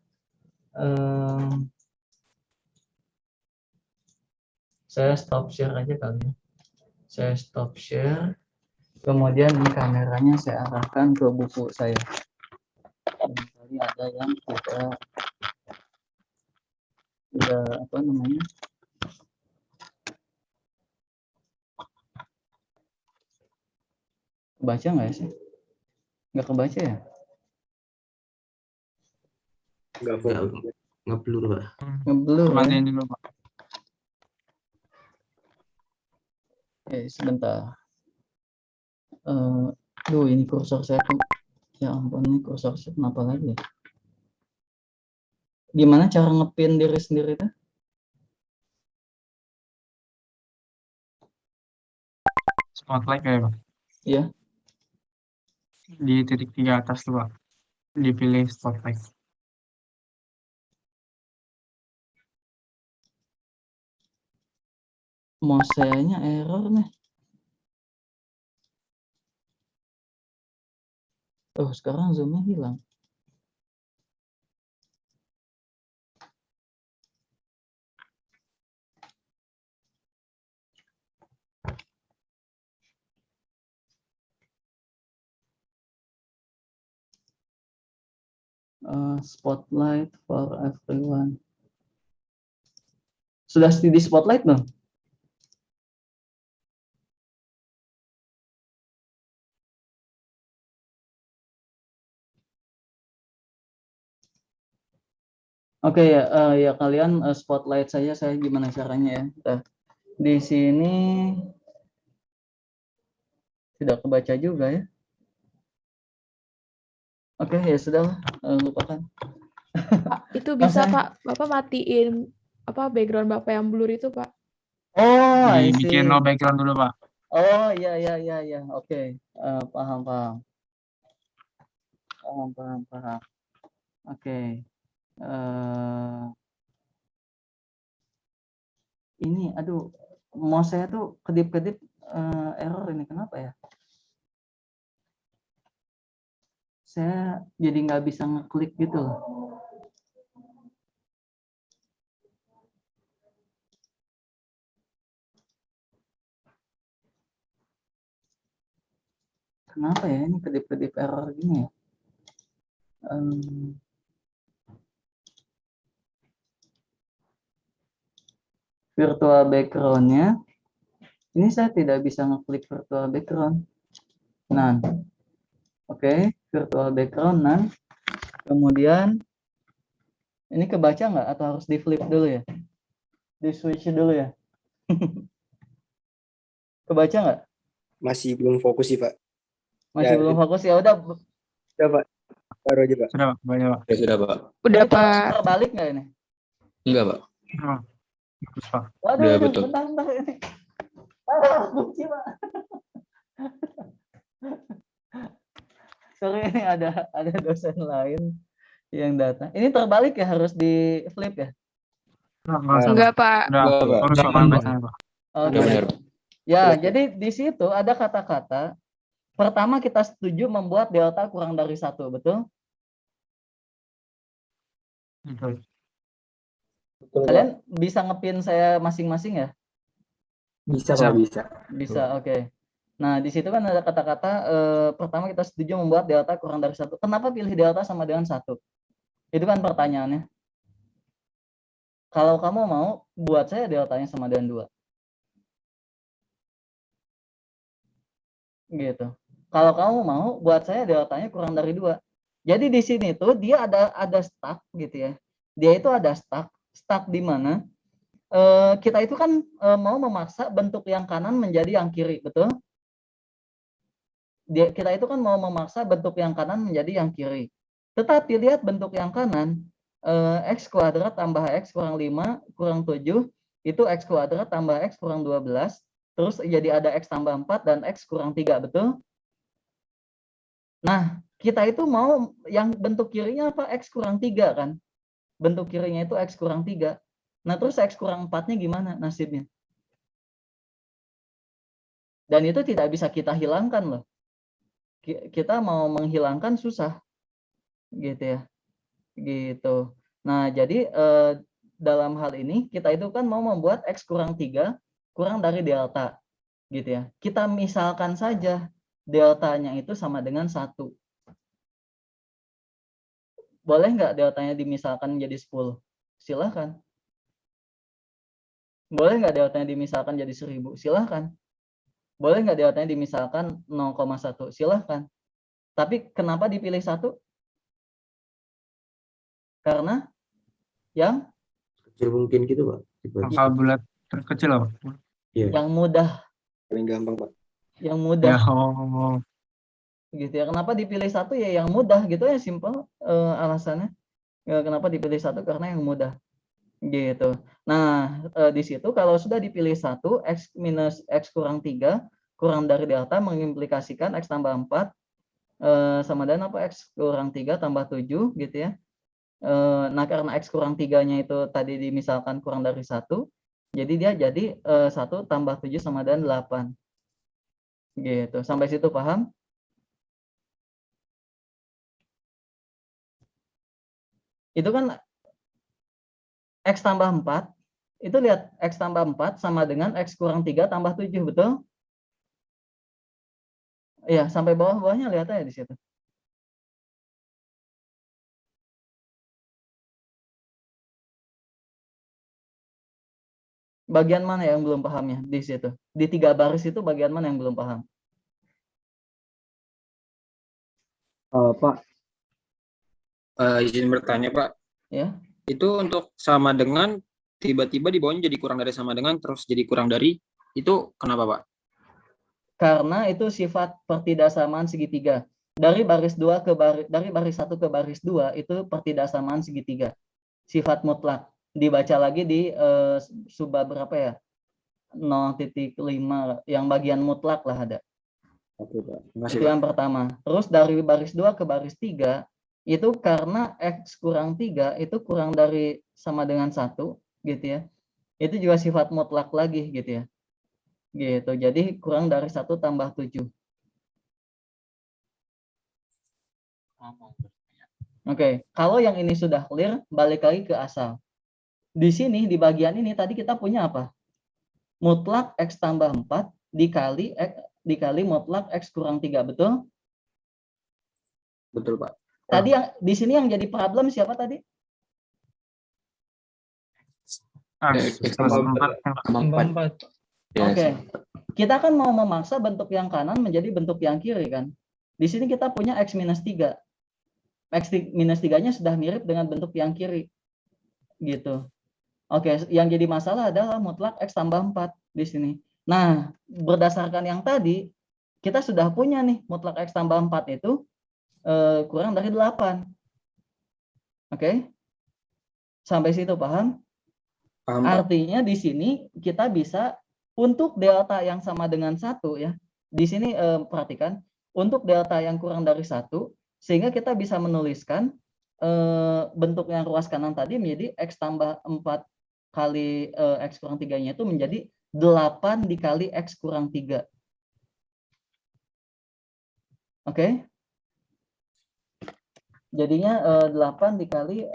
S1: Saya stop share aja kali ya. Saya stop share. Kemudian di kameranya saya arahkan ke buku saya. Barangkali ada yang tidak apa namanya? Kebaca nggak ya sih? Nggak kebaca ya?
S2: Nggak blur Pak.
S1: Ngeblur ya?
S4: Matiin dulu Pak.
S1: Oke, sebentar. Ini kursor saya ya ampun, ini kursor saya kenapa lagi ya? Gimana cara ngepin diri sendiri tuh?
S4: Spotlight kayak Pak.
S1: Iya.
S4: Di titik 3 atas tuh Pak. Dipilih spotlight.
S1: Mouse saya-nya error nih. Oh, sekarang zoom-nya hilang. Spotlight for everyone. Sudah di spotlight belum? Oke ya, ya kalian spotlight saya gimana caranya ya? Di sini tidak kebaca juga ya. Oke ya sudah, lupakan.
S9: Pak, itu bisa Pak, Bapak matiin background Bapak yang blur itu Pak.
S1: Oh,
S4: Dibikin no background dulu Pak.
S1: Oh iya. Oke. Paham. Oke. Ini aduh, mouse saya tuh kedip-kedip error ini, kenapa ya? Saya jadi nggak bisa ngeklik gitu loh. Kenapa ya ini kedip-kedip error gini ya? Virtual background-nya, ini saya tidak bisa ngeklik virtual background. Nah, oke, virtual background, nah. Kemudian, ini kebaca nggak atau harus di flip dulu ya? Di switch dulu ya? Kebaca nggak?
S7: Masih belum fokus sih, Pak.
S1: Masih
S7: Ya,
S1: belum fokus ya udah.
S7: Udah, Pak. Baru aja, Pak.
S4: Sudah, Pak. Banyak, Pak.
S3: Ya sudah, Pak.
S9: Udah,
S1: Ini terus
S9: Pak.
S1: terbalik nggak ini?
S3: Enggak, Pak.
S4: Oh, bagus, Pak.
S1: Waduh,
S3: Udah,
S1: waduh,
S3: betul.
S1: bentar ini. Kunci, Pak. Sorry, ini ada dosen lain yang datang. Ini terbalik ya, harus di flip ya?
S4: Enggak usah, Pak.
S9: Enggak, Pak.
S4: Udah,
S3: Enggak, Pak.
S4: harus Pak bacanya, Pak.
S1: Oke.
S3: Udah benar.
S1: Ya, jadi di situ ada kata-kata. Pertama kita setuju membuat delta kurang dari 1, betul?
S4: Betul.
S1: Kalian bisa ngepin saya masing-masing ya?
S3: Bisa,
S4: Pak,
S3: bisa.
S1: Bisa, oke. Nah, di situ kan ada kata-kata pertama kita setuju membuat delta kurang dari 1. Kenapa pilih delta sama dengan 1? Itu kan pertanyaannya. Kalau kamu mau, buat saya deltanya sama dengan 2. Gitu. Kalau kamu mau, buat saya deltanya kurang dari 2. Jadi di sini tuh dia ada stuck gitu ya. Dia itu ada stuck di mana kita itu kan mau memaksa bentuk yang kanan menjadi yang kiri, betul? Kita itu kan mau memaksa bentuk yang kanan menjadi yang kiri. Tetapi lihat bentuk yang kanan, x kuadrat tambah x kurang 5 kurang 7, itu x kuadrat tambah x kurang 12, terus jadi ada x tambah 4 dan x kurang 3, betul? Nah, kita itu mau yang bentuk kirinya apa? X kurang 3 kan? Bentuk kirinya itu x kurang 3. Nah, terus x kurang 4-nya gimana nasibnya? Dan itu tidak bisa kita hilangkan loh. Kita mau menghilangkan susah. Gitu ya. Gitu. Nah, jadi dalam hal ini kita itu kan mau membuat x kurang 3 kurang dari delta. Gitu ya. Kita misalkan saja deltanya itu sama dengan 1. Boleh nggak deltanya dimisalkan menjadi 10? Silahkan. Boleh nggak deltanya dimisalkan jadi 1000? Silahkan. Boleh nggak deltanya dimisalkan 0,1? Silahkan. Tapi kenapa dipilih 1? Karena yang
S2: Kecil mungkin gitu, Pak.
S4: Angka bulat terkecil, Pak.
S2: Iya.
S1: yang mudah.
S7: Paling gampang, Pak.
S1: Yang
S4: Ya,
S1: mudah.
S4: oh.
S1: Gitu ya. Kenapa dipilih 1 ya yang mudah gitu ya, simple alasannya. Ya, kenapa dipilih 1? Karena yang mudah. Gitu. Nah, di situ kalau sudah dipilih 1, x minus x kurang 3 kurang dari delta mengimplikasikan x tambah 4 sama dengan apa? X kurang 3 tambah 7 gitu ya. Nah, karena x kurang 3-nya itu tadi dimisalkan kurang dari 1, jadi dia jadi 1 tambah 7 sama dengan 8. Gitu. Sampai situ paham? Itu kan x tambah 4, itu lihat x tambah 4 sama dengan x kurang 3 tambah 7, betul? Iya, sampai bawah-bawahnya lihat aja di situ. Bagian mana yang belum pahamnya di situ? Di 3 baris itu bagian mana yang belum paham?
S3: Pak, izin bertanya, Pak.
S1: Ya.
S3: Itu untuk sama dengan tiba-tiba di bawahnya jadi kurang dari sama dengan terus jadi kurang dari, itu kenapa, Pak?
S1: Karena itu sifat pertidaksamaan segitiga. Dari baris 2 ke dari baris 1 ke baris 2 itu pertidaksamaan segitiga. Sifat mutlak. Dibaca lagi di subbab berapa ya? 0.5 yang bagian mutlak lah ada.
S3: Oke, Pak. Terima kasih,
S1: Itu
S3: Pak.
S1: yang pertama. Terus dari baris 2 ke baris 3 itu karena x kurang 3 itu kurang dari sama dengan 1 gitu ya. Itu juga sifat mutlak lagi gitu ya. Gitu. Jadi kurang dari 1 tambah 7. Oke, kalau yang ini sudah clear, balik lagi ke asal. Di sini, di bagian ini, tadi kita punya apa? Mutlak X tambah 4 dikali mutlak X kurang 3, betul?
S2: Betul, Pak.
S1: Tadi yang di sini yang jadi problem siapa tadi?
S4: X
S2: X
S4: plus
S2: tambah
S4: 4.
S6: Tambah 4.
S2: Ya,
S1: Oke. Kita kan mau memaksa bentuk yang kanan menjadi bentuk yang kiri kan. Di sini kita punya X minus 3. X minus 3-nya sudah mirip dengan bentuk yang kiri. Gitu. Oke, yang jadi masalah adalah mutlak X tambah 4 di sini. Nah, berdasarkan yang tadi, kita sudah punya nih mutlak X tambah 4 itu kurang dari 8. Oke? Sampai situ paham?
S2: Paham, Pak.
S1: Artinya di sini kita bisa untuk delta yang sama dengan 1 ya. Di sini perhatikan, untuk delta yang kurang dari 1, sehingga kita bisa menuliskan bentuk yang ruas kanan tadi menjadi X tambah 4 kali X kurang 3-nya itu menjadi 8 dikali X kurang 3. Oke? Jadinya 8 dikali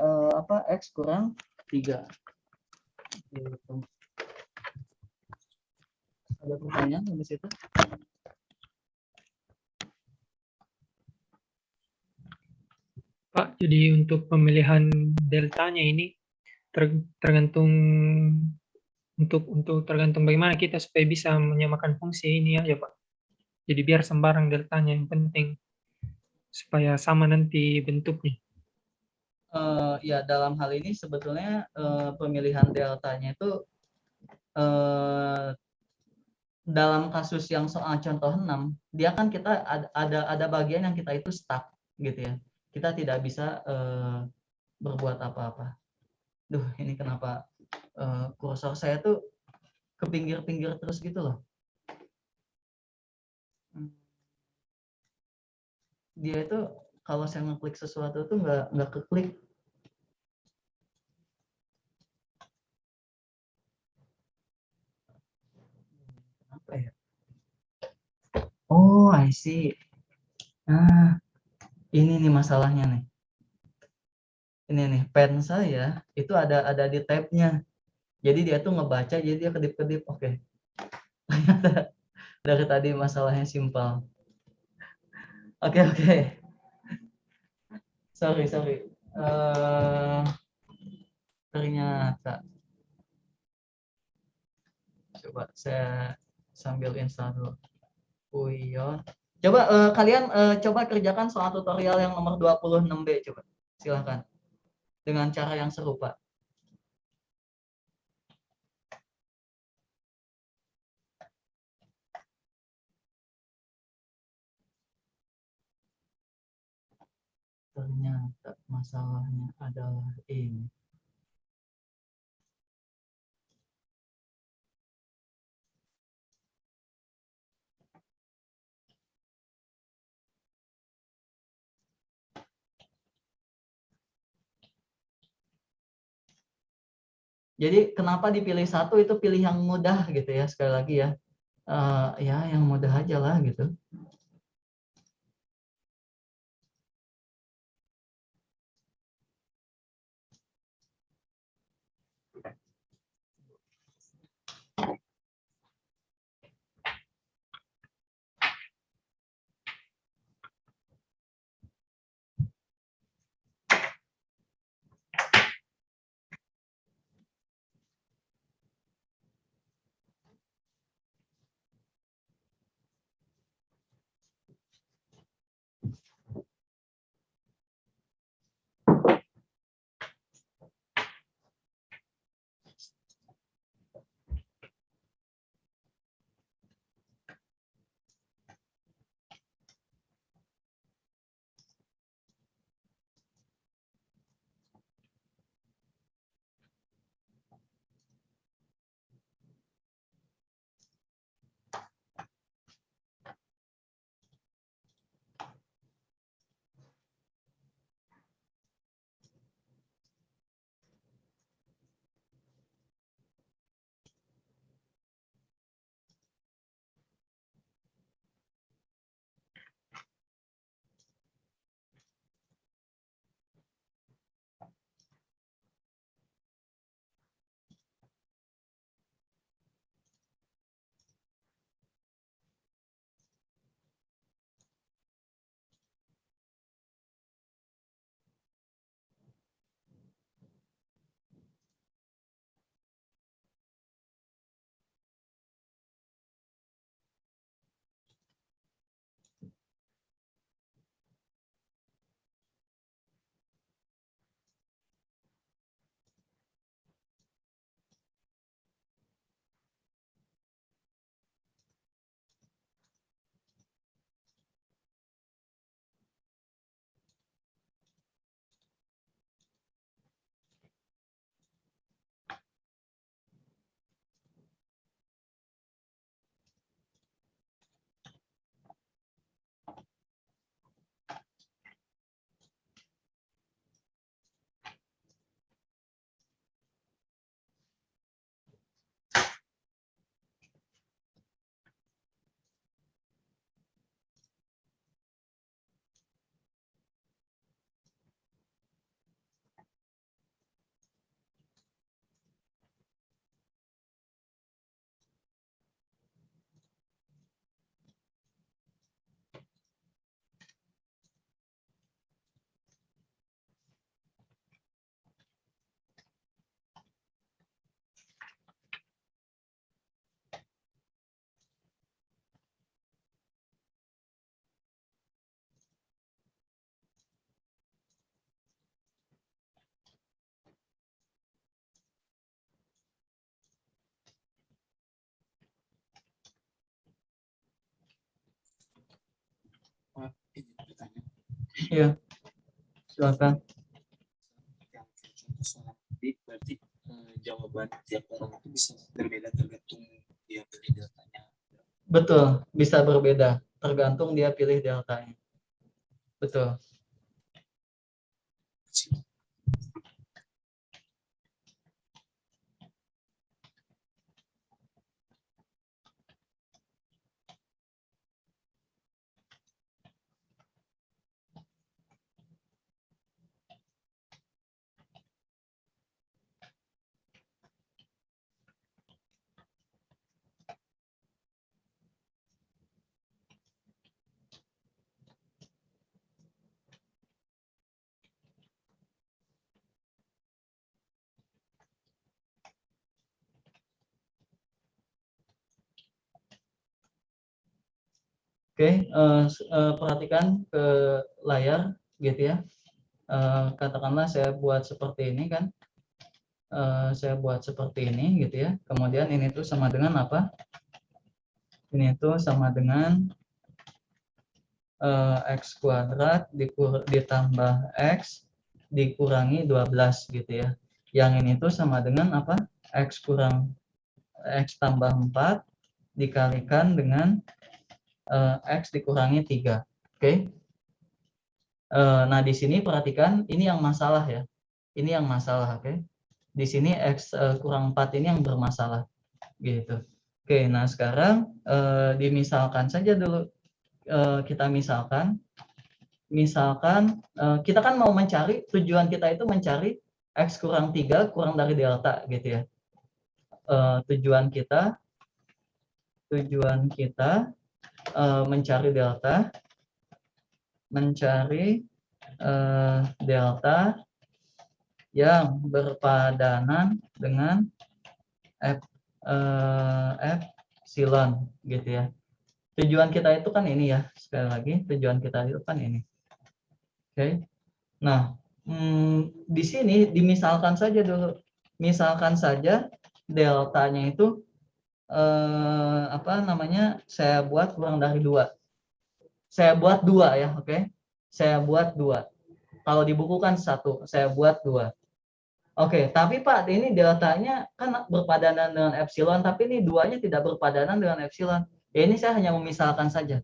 S1: X kurang 3. Gitu. Ada pertanyaan di situ?
S5: Pak, jadi untuk pemilihan deltanya ini tergantung untuk tergantung bagaimana kita supaya bisa menyamakan fungsi ini aja, Pak. Jadi biar sembarang deltanya, yang penting supaya sama nanti bentuknya.
S1: Ya, dalam hal ini sebetulnya pemilihan deltanya itu dalam kasus yang soal contoh 6, dia kan kita ada bagian yang kita itu stuck gitu ya. Kita tidak bisa berbuat apa-apa. Duh, ini kenapa kursor saya tuh ke pinggir-pinggir terus gitu loh. Dia itu kalau saya ngeklik sesuatu tuh nggak keklik. Apa ya? Oh, I see. Nah, ini nih masalahnya nih. Ini nih, pen saya itu ada di tab-nya. Jadi dia tuh ngebaca, jadi dia kedip-kedip. Oke. Dari tadi masalahnya simpel. Oke. Sorry. Ternyata. Coba saya sambil install dulu. Puyon. Coba kalian coba kerjakan soal tutorial yang nomor 26B coba. Silahkan. Dengan cara yang serupa. Ternyata masalahnya adalah ini. Jadi kenapa dipilih satu itu pilih yang mudah gitu ya, sekali lagi ya. Ya yang mudah aja lah gitu. Iya, silakan.
S7: Yang contoh soal tadi berarti jawaban tiap orang itu bisa berbeda tergantung dia pilih datanya.
S1: Betul, bisa berbeda tergantung dia pilih deltanya. Betul. Oke, perhatikan ke layar gitu ya. Katakanlah saya buat seperti ini kan. Saya buat seperti ini gitu ya. Kemudian ini tuh sama dengan apa? Ini tuh sama dengan x kuadrat ditambah x dikurangi 12 gitu ya. Yang ini tuh sama dengan apa? X tambah 4 dikalikan dengan x dikurangi 3. Oke. Nah, di sini perhatikan ini yang masalah ya. Ini yang masalah, oke. Di sini x kurang 4 ini yang bermasalah gitu. Oke, nah sekarang dimisalkan saja dulu. Kita misalkan kita kan mau mencari, tujuan kita itu mencari x kurang 3 kurang dari delta gitu ya. Tujuan kita mencari delta yang berpadanan dengan epsilon gitu ya. Tujuan kita itu kan ini ya, sekali lagi tujuan kita itu kan ini. Oke. Nah, di sini dimisalkan saja dulu. Misalkan saja deltanya itu saya buat kurang dari 2. Saya buat 2 ya, oke. Saya buat 2. Kalau di buku kan 1, saya buat 2. Oke, tapi Pak, ini deltanya kan berpadanan dengan epsilon, tapi ini 2-nya tidak berpadanan dengan epsilon. Ya ini saya hanya memisalkan saja.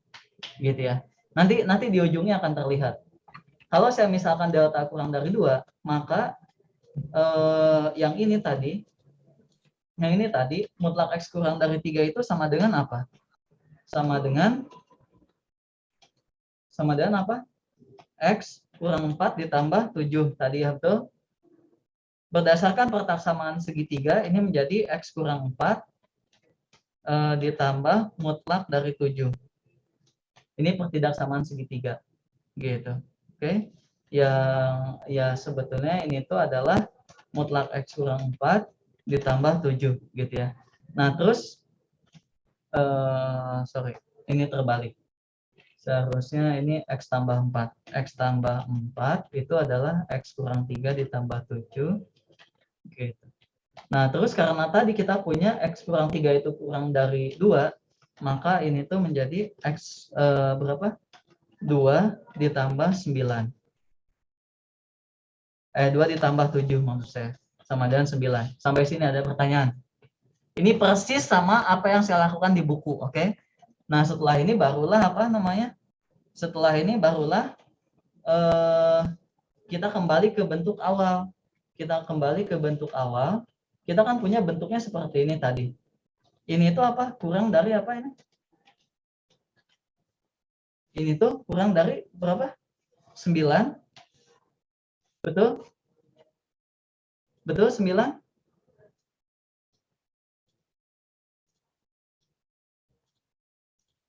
S1: Gitu ya. Nanti di ujungnya akan terlihat. Kalau saya misalkan delta kurang dari 2, maka yang ini tadi mutlak x kurang dari 3 itu sama dengan apa? Sama dengan apa? X kurang 4 ditambah 7 tadi ya, betul? Berdasarkan pertaksamaan segitiga ini menjadi x kurang 4 ditambah mutlak dari 7. Ini pertidaksamaan segitiga gitu. Oke. Yang ya sebetulnya ini tuh adalah mutlak x kurang 4 ditambah 7 gitu ya. Nah, terus ini terbalik. Seharusnya ini x tambah 4. X tambah 4 itu adalah x kurang 3 ditambah 7 gitu. Nah, terus karena tadi kita punya x kurang 3 itu kurang dari 2, maka ini tuh menjadi x berapa? 2 ditambah 9. 2 ditambah 7 maksud saya. Sama dengan 9. Sampai sini ada pertanyaan? Ini persis sama apa yang saya lakukan di buku, oke? Nah, setelah ini barulah Setelah ini barulah kita kembali ke bentuk awal. Kita kan punya bentuknya seperti ini tadi. Ini tuh apa? Kurang dari apa ini? Ini tuh kurang dari berapa? 9. Betul? Betul 9?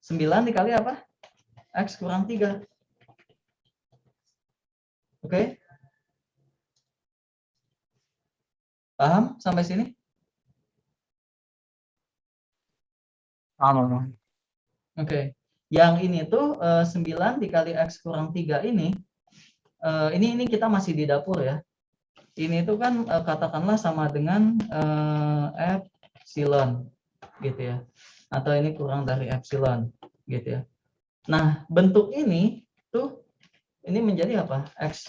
S1: 9 dikali apa? X kurang 3. Oke? Paham sampai sini?
S4: Paham.
S1: Oke. Yang ini tuh 9 dikali X kurang 3 ini kita masih di dapur ya. Ini tuh kan katakanlah sama dengan epsilon gitu ya. Atau ini kurang dari epsilon gitu ya. Nah, bentuk ini tuh ini menjadi apa? X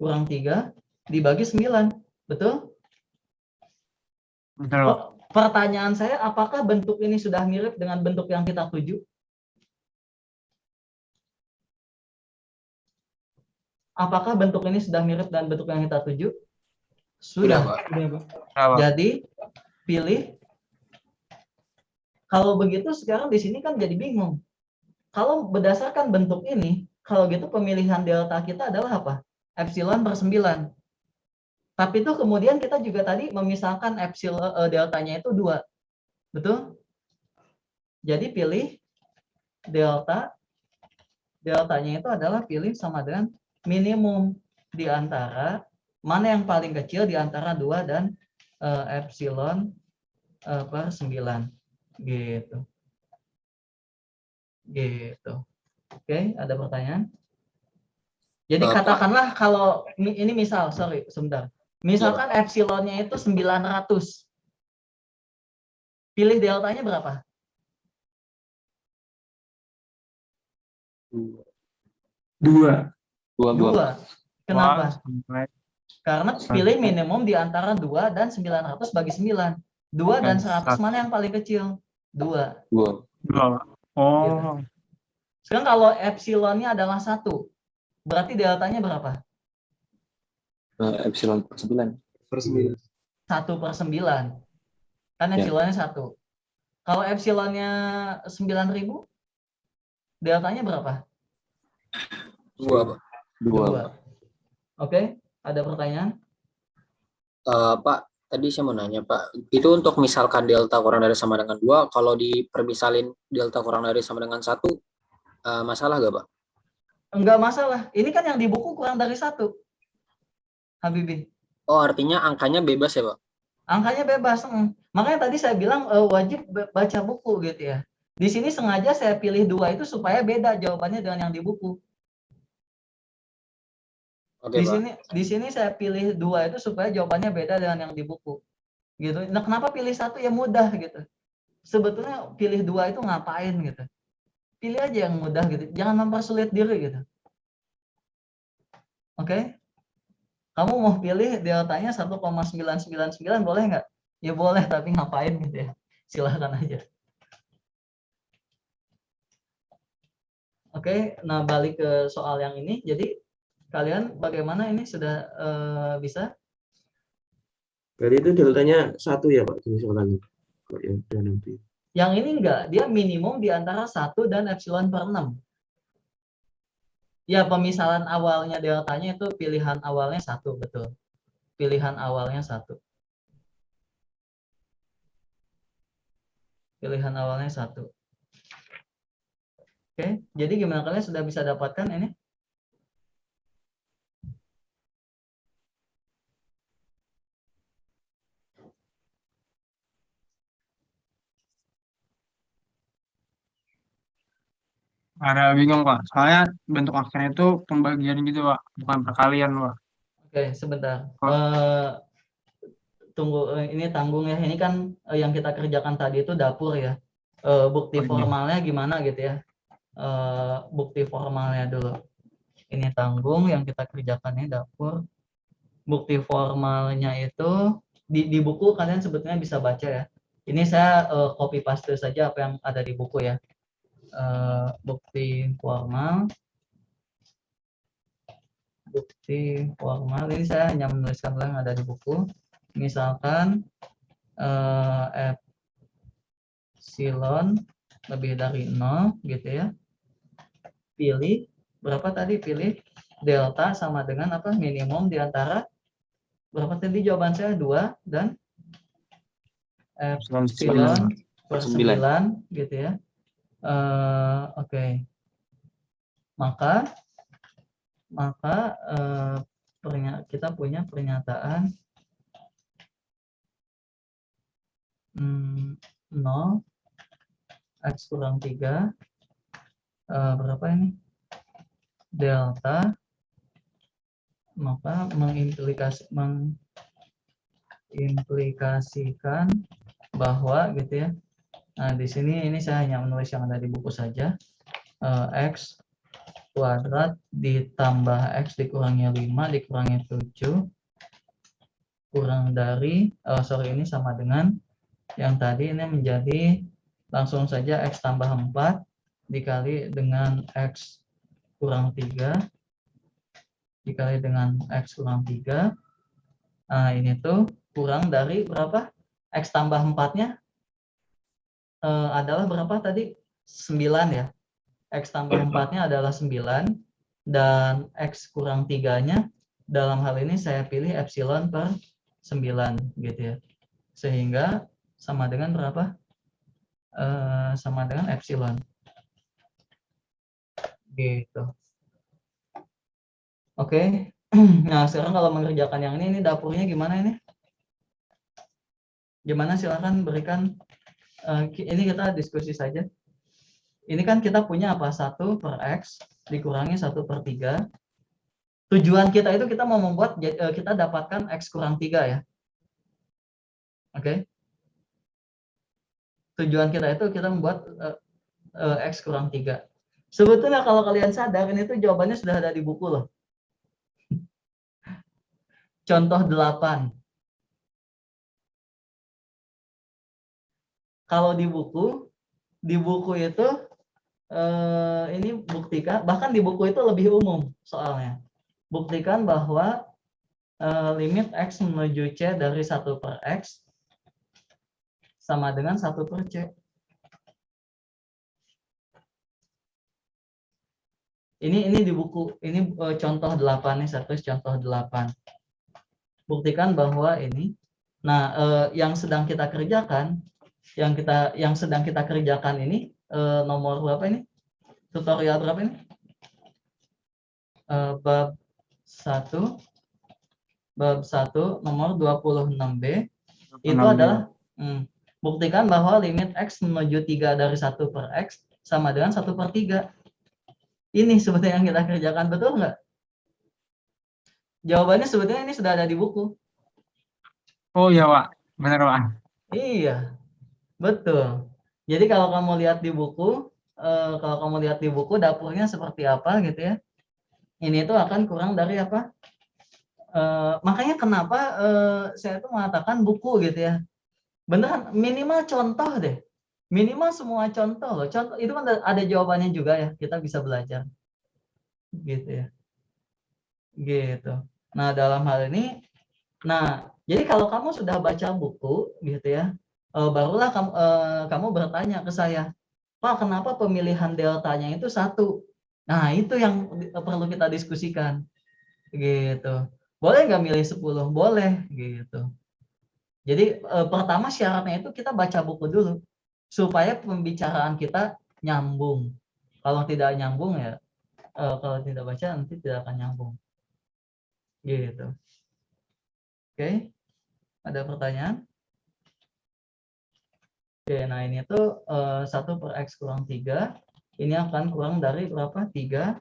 S1: kurang 3 dibagi 9. Betul?
S4: Betul, Pak.
S1: Pertanyaan saya, apakah bentuk ini sudah mirip dengan bentuk yang kita tuju? Apakah bentuk ini sudah mirip dengan bentuk yang kita tuju? Sudah. Jadi pilih. Kalau begitu sekarang di sini kan jadi bingung. Kalau berdasarkan bentuk ini, kalau gitu pemilihan delta kita adalah apa? Epsilon per 9. Tapi itu kemudian kita juga tadi memisahkan epsilon deltanya itu 2. Betul? Jadi pilih delta. Deltanya itu adalah pilih sama dengan minimum di antara mana yang paling kecil di antara 2 dan epsilon per 9. Gitu. Gitu. Oke, ada pertanyaan? Jadi katakanlah kalau ini misal, sorry, sebentar. Misalkan epsilonnya itu 900. Pilih deltanya berapa?
S4: 2.
S1: 2. Kenapa?
S4: Sampai
S1: Karena pilih minimum di antara 2 dan 900 bagi 9. 2 dan 100 mana yang paling kecil? 2.
S3: 2.
S4: 2. Oh.
S1: Gitu. Sekarang kalau epsilonnya adalah 1, berarti deltanya berapa?
S3: Epsilon per 9.
S2: Per 9.
S1: 1 per 9. Kan epsilonnya 1. Kalau epsilonnya 9.000, deltanya berapa?
S3: 2, Pak.
S1: 2. Oke, ada pertanyaan?
S3: Pak, tadi saya mau nanya, Pak. Itu untuk misalkan delta kurang dari sama dengan 2, kalau dipermisalin delta kurang dari sama dengan 1, masalah nggak, Pak?
S1: Enggak masalah. Ini kan yang di buku kurang dari 1. Habibie.
S3: Oh, artinya angkanya bebas ya, Pak?
S1: Angkanya bebas. Makanya tadi saya bilang wajib baca buku gitu ya. Di sini sengaja saya pilih 2 itu supaya beda jawabannya dengan yang di buku.
S3: Oke,
S1: Di sini saya pilih 2 itu supaya jawabannya beda dengan yang di buku. Gitu. Nah, kenapa pilih 1? Ya mudah gitu. Sebetulnya pilih 2 itu ngapain gitu. Pilih aja yang mudah gitu. Jangan mempersulit diri gitu. Oke? Kamu mau pilih deltanya 1,999 boleh nggak? Ya boleh, tapi ngapain gitu ya. Silahkan aja. Oke, nah balik ke soal yang ini. Jadi kalian bagaimana ini sudah bisa?
S2: Berarti itu deltanya 1 ya Pak, jenis soalnya. Kok yang nanti.
S1: Yang ini enggak, dia minimum di antara 1 dan epsilon per 6. Ya, pemisalan awalnya deltanya itu pilihan awalnya 1, betul. Pilihan awalnya 1. Pilihan awalnya 1. Oke, jadi gimana kalian sudah bisa dapatkan ini?
S4: Ada bingung, Pak. Soalnya bentuk akhirnya itu pembagian gitu, Pak. Bukan perkalian, Pak.
S1: Oke, sebentar. Tunggu, ini tanggung ya. Ini kan yang kita kerjakan tadi itu dapur ya. Bukti formalnya gimana gitu ya. Bukti formalnya dulu. Ini tanggung, yang kita kerjakan ini dapur. Bukti formalnya itu di buku kalian sebetulnya bisa baca ya. Ini saya copy paste saja apa yang ada di buku ya. Bukti formal. Bukti formal ini saya hanya menuliskan yang ada di buku. Misalkan epsilon lebih dari 0 gitu ya. Pilih berapa tadi? Pilih delta sama dengan apa? Minimum di antara berapa tadi jawaban saya? 2 dan epsilon per 9 gitu ya. Oke. Maka kita punya pernyataan 0 X kurang 3 berapa ini? Delta, maka mengimplikasikan bahwa gitu ya. Nah, di sini ini saya hanya menulis yang ada di buku saja. X kuadrat ditambah X dikurangi 5 dikurangi 7 kurang dari, ini sama dengan yang tadi, ini menjadi langsung saja X tambah 4 dikali dengan X kurang 3 dikali dengan X kurang 3. Nah, ini tuh kurang dari berapa? X tambah 4-nya adalah berapa tadi? 9 ya. X tambah 4-nya adalah 9 dan X kurang 3-nya dalam hal ini saya pilih epsilon per 9 gitu ya. Sehingga sama dengan berapa? Sama dengan epsilon. Gitu. Oke. Nah, sekarang kalau mengerjakan yang ini dapurnya gimana ini? Gimana, silahkan berikan. Ini kita diskusi saja. Ini kan kita punya apa? 1 per X dikurangi 1 per 3. Tujuan kita itu kita mau membuat, kita dapatkan X kurang 3 ya. Oke. Tujuan kita itu kita membuat X kurang 3. Sebetulnya kalau kalian sadar, ini tuh jawabannya sudah ada di buku loh. Contoh 8. Kalau di buku itu ini buktikan, bahkan di buku itu lebih umum soalnya. Buktikan bahwa limit X menuju C dari 1 per X sama dengan 1 per C. Ini di buku, ini contoh 8 nih, contoh 8. Buktikan bahwa ini. Nah, yang sedang kita kerjakan, yang sedang kita kerjakan ini nomor berapa ini? Tutorial berapa ini? Bab 1 nomor 26B. Itu adalah buktikan bahwa limit X menuju 3 dari 1 per X sama dengan 1 per 3. Ini sebetulnya yang kita kerjakan, betul nggak? Jawabannya sebetulnya ini sudah ada di buku.
S4: Oh iya, Pak. Benar, Pak.
S1: Iya, betul. Jadi kalau kamu lihat di buku, dapurnya seperti apa gitu ya. Ini tuh akan kurang dari apa? Makanya kenapa saya tuh mengatakan buku gitu ya. Beneran, minimal contoh deh. Minimal semua contoh loh. Contoh itu kan ada jawabannya juga ya. Kita bisa belajar. Gitu ya. Gitu. Nah, dalam hal ini, jadi kalau kamu sudah baca buku gitu ya, barulah kamu bertanya ke saya, Pak, kenapa pemilihan deltanya itu 1? Nah, itu yang perlu kita diskusikan. Gitu. Boleh nggak milih 10? Boleh, gitu. Jadi pertama syaratnya itu kita baca buku dulu supaya pembicaraan kita nyambung. Kalau tidak nyambung ya, kalau tidak baca nanti tidak akan nyambung. Gitu. Oke, ada pertanyaan? Oke, nah ini tuh 1 per X kurang 3. Ini akan kurang dari berapa? 3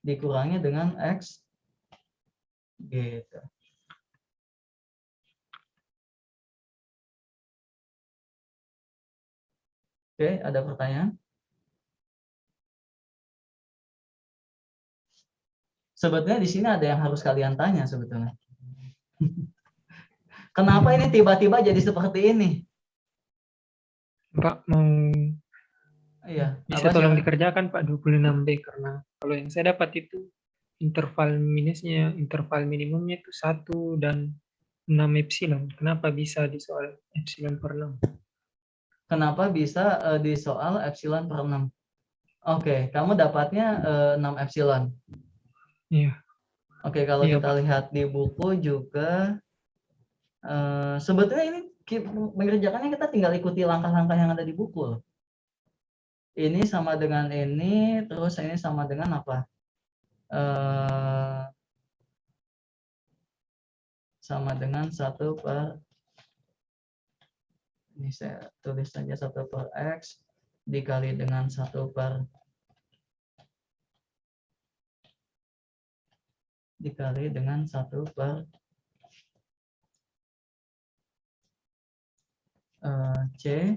S1: dikurangi dengan X. Gitu. Oke, ada pertanyaan? Sebetulnya di sini ada yang harus kalian tanya sebetulnya. Kenapa ini tiba-tiba jadi seperti ini?
S5: Pak, mau
S1: Iya,
S5: bisa
S1: apa
S5: tolong
S1: sih?
S5: dikerjakan Pak 26B, karena kalau yang saya dapat itu interval minimumnya itu 1 dan 6 epsilon. Kenapa bisa di soal epsilon per 6?
S1: Kenapa bisa di soal epsilon per 6? Oke, kamu dapatnya 6 epsilon.
S5: Iya.
S1: Oke, kalau
S5: Iya,
S1: kita
S5: Pak.
S1: lihat di buku juga, sebetulnya ini mengerjakannya kita tinggal ikuti langkah-langkah yang ada di buku. Ini sama dengan ini, terus ini sama dengan apa? Sama dengan 1 per, ini saya tulis saja 1 per X dikali dengan 1 per dikali dengan 1 per C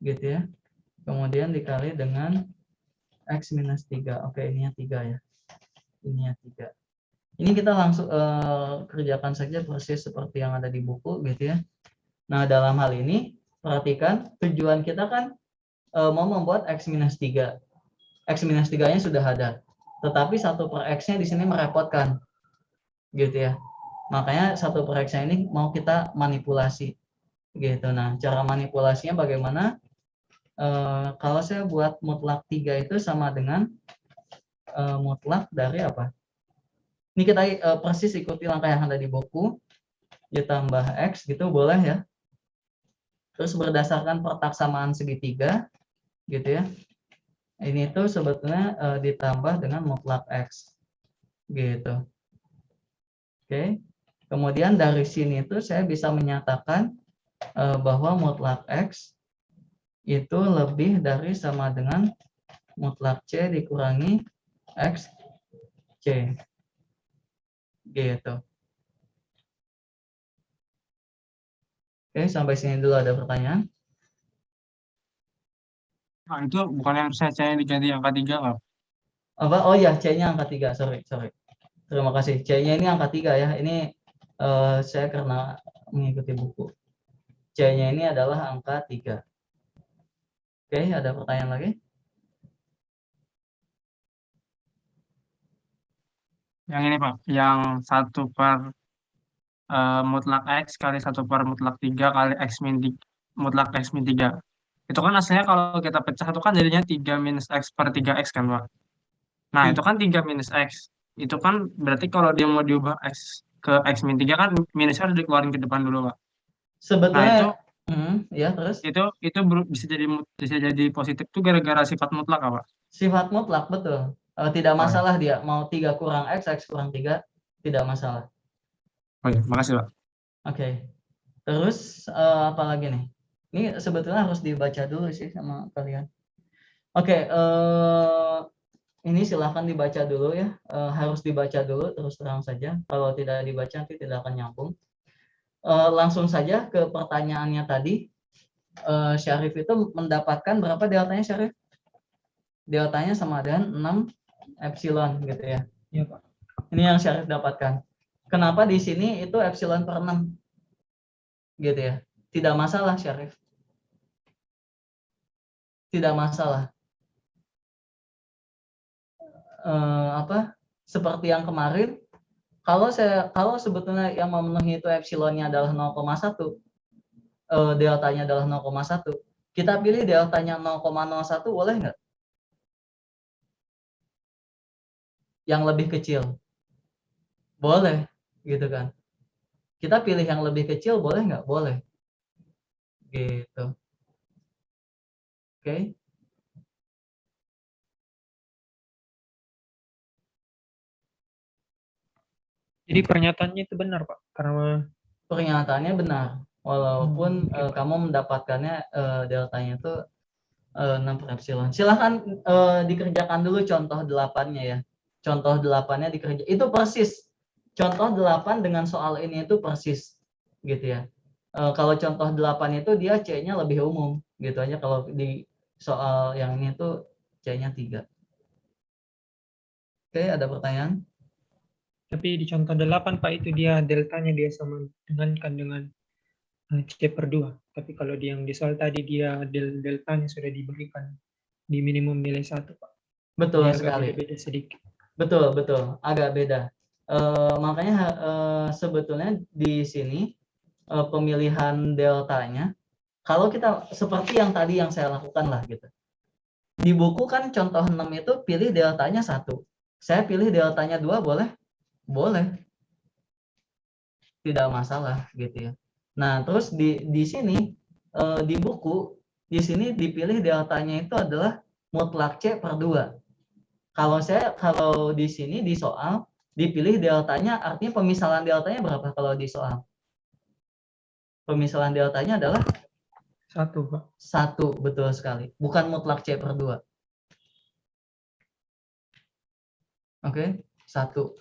S1: gitu ya. Kemudian dikali dengan X minus 3. Oke, ini yang 3 ya. Ini yang 3. Ini kita langsung kerjakan saja persis seperti yang ada di buku gitu ya. Nah, dalam hal ini perhatikan tujuan kita kan mau membuat X minus 3. X minus 3-nya sudah ada. Tetapi 1/X-nya di sini merepotkan. Gitu ya. Makanya 1/X-nya ini mau kita manipulasi. Gitu. Nah, cara manipulasinya bagaimana? Kalau saya buat mutlak 3 itu sama dengan mutlak dari apa? Ini kita persis ikuti langkah yang ada di buku. Ditambah X gitu boleh ya. Terus berdasarkan pertaksamaan segitiga gitu ya. Ini tuh sebetulnya ditambah dengan mutlak X gitu. Oke. Kemudian dari sini tuh saya bisa menyatakan bahwa mutlak X itu lebih dari sama dengan mutlak C dikurangi X C gitu. Oke, sampai sini dulu ada pertanyaan?
S4: Nah, itu bukan yang saya C diganti angka 3 nggak?
S1: Apa? Oh ya, C-nya angka 3. Sorry. Terima kasih. C-nya ini angka 3 ya. Ini saya karena mengikuti buku. C-nya ini adalah angka 3. Oke, ada pertanyaan lagi?
S4: Yang ini Pak, yang 1 per mutlak X kali 1 per mutlak 3 kali X min 3, mutlak X min 3. Itu kan aslinya kalau kita pecah itu kan jadinya 3 minus X per 3X kan Pak. Nah itu kan 3 minus X. Itu kan berarti kalau dia mau diubah X ke X min 3 kan minusnya harus dikeluarin ke depan dulu Pak. Nah
S1: Sebetulnya ya terus
S4: itu bisa jadi positif tuh gara-gara sifat mutlak apa?
S1: Sifat mutlak betul. Tidak masalah dia mau 3 kurang X kurang 3 tidak masalah.
S4: Oh iya, makasih Pak.
S1: Oke. Terus apa lagi nih? Ini sebetulnya harus dibaca dulu sih sama kalian. Oke, ini silahkan dibaca dulu ya. Harus dibaca dulu terus terang saja. Kalau tidak dibaca nanti tidak akan nyambung. Langsung saja ke pertanyaannya tadi. Syarif itu mendapatkan berapa deltanya Syarif? Deltanya sama dengan 6 epsilon gitu ya.
S5: Iya Pak.
S1: Ini yang Syarif dapatkan. Kenapa di sini itu epsilon per 6? Gitu ya. Tidak masalah Syarif. Tidak masalah. Seperti yang kemarin, kalau sebetulnya yang memenuhi itu epsilonnya adalah 0,1, deltanya adalah 0,1, kita pilih deltanya 0,01 boleh nggak? Yang lebih kecil. Boleh, gitu kan. Kita pilih yang lebih kecil boleh nggak? Boleh. Gitu. Oke.
S5: Jadi pernyataannya itu benar Pak, karena
S1: pernyataannya benar. Walaupun kamu mendapatkannya deltanya itu 6 per epsilon. Silahkan dikerjakan dulu contoh 8-nya ya. Contoh 8-nya dikerja. Itu persis. Contoh 8 dengan soal ini itu persis. Gitu ya. Kalau contoh 8 itu dia C-nya lebih umum. Gitu aja kalau di soal yang ini itu C-nya 3. Oke, ada pertanyaan?
S5: tapi di contoh 8 Pak itu dia deltanya dia sama dengan C per 2. Tapi kalau yang di soal tadi dia deltanya sudah diberikan di minimum nilai 1 Pak.
S1: Betul
S5: Jadi
S1: sekali.
S5: agak beda sedikit.
S1: Betul. Agak beda. Makanya sebetulnya di sini pemilihan deltanya, kalau kita seperti yang tadi yang saya lakukan lah gitu. Di buku kan contoh 6 itu pilih deltanya 1. Saya pilih deltanya 2 boleh? Boleh. Tidak masalah gitu ya. Nah, terus di sini di buku di sini dipilih deltanya itu adalah mutlak C per 2. Kalau di sini di soal dipilih deltanya, artinya pemisalan deltanya berapa kalau di soal? Pemisalan deltanya adalah
S5: 1 Pak.
S1: 1, betul sekali. Bukan mutlak C per 2. Oke, 1.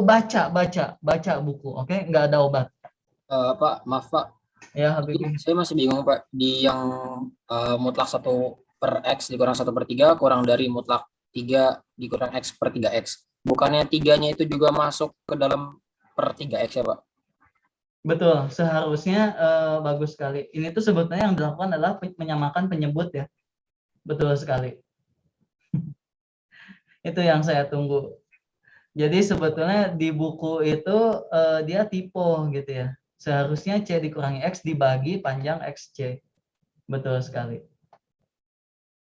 S1: Baca buku, oke? Nggak ada obat.
S3: Pak, maaf Pak.
S1: Ya, Habib.
S3: Saya masih bingung Pak di yang mutlak 1 per X dikurang 1/3 kurang dari mutlak 3 dikurang X per 3X. Bukannya 3-nya itu juga masuk ke dalam per 3X ya, Pak?
S1: Betul, seharusnya bagus sekali. Ini tuh sebetulnya yang dilakukan adalah menyamakan penyebut ya. Betul sekali. Itu yang saya tunggu. Jadi sebetulnya di buku itu dia typo gitu ya. Seharusnya C dikurangi X dibagi panjang XC. Betul sekali.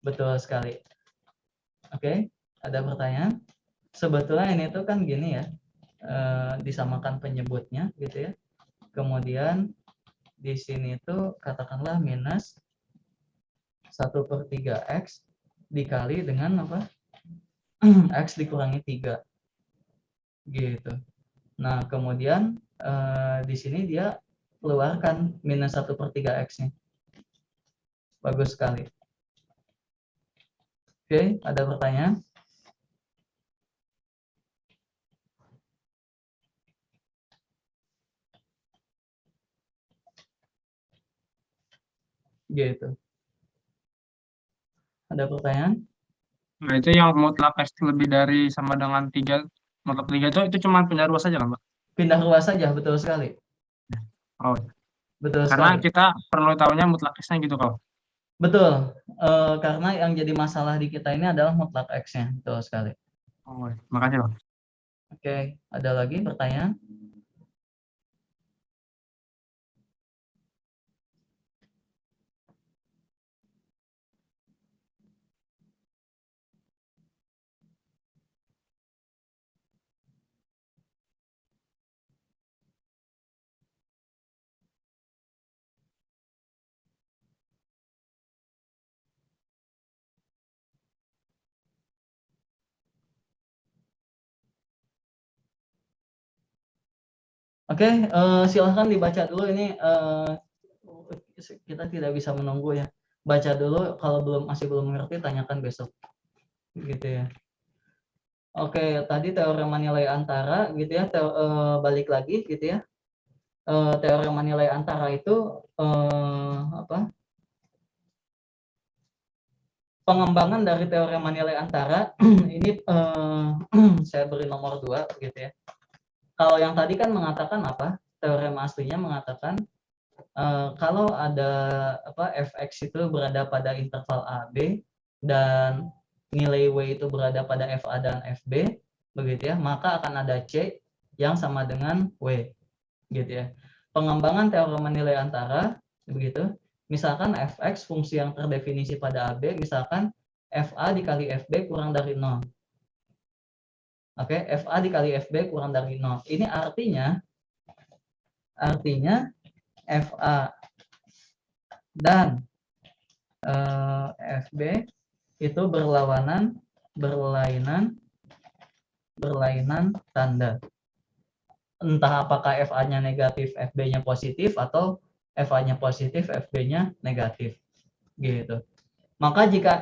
S1: Betul sekali. Oke, ada pertanyaan? Sebetulnya ini tuh kan gini ya. Disamakan penyebutnya gitu ya. Kemudian di sini tuh katakanlah minus 1/3X dikali dengan apa? X dikurangi 3. Gitu. Nah, kemudian di sini dia keluarkan minus 1/3X-nya. Bagus sekali. Oke, ada pertanyaan? Gitu. Ada pertanyaan?
S4: Nah, itu yang mutlak X lebih dari sama dengan 3, mutlak 3 itu cuma pindah ruas saja kan, Pak?
S1: Pindah ruas saja, betul sekali.
S4: Oh,
S1: Betul
S4: karena
S1: sekali.
S4: kita perlu tahunya mutlak X-nya gitu, Pak.
S1: Betul. Karena yang jadi masalah di kita ini adalah mutlak X-nya. Betul sekali.
S4: Oh, makasih, Pak.
S1: Oke, ada lagi pertanyaan? Oke, silahkan dibaca dulu ini. Kita tidak bisa menunggu ya. Baca dulu, kalau masih belum mengerti tanyakan besok. Gitu ya. Oke, tadi teorema nilai antara gitu ya. Balik lagi gitu ya. Teorema nilai antara itu apa? Pengembangan dari teorema nilai antara ini saya beri nomor 2 gitu ya. Kalau yang tadi kan mengatakan apa? Teorema aslinya mengatakan kalau ada apa fx itu berada pada interval AB dan nilai W itu berada pada FA dan FB begitu ya, maka akan ada C yang sama dengan W gitu ya. Pengembangan teorema nilai antara begitu. Misalkan fx fungsi yang terdefinisi pada AB misalkan FA dikali FB kurang dari 0. Oke, FA dikali FB kurang dari 0. Ini artinya FA dan FB itu berlainan tanda. Entah apakah FA-nya negatif, FB-nya positif, atau FA-nya positif, FB-nya negatif. Gitu. Maka jika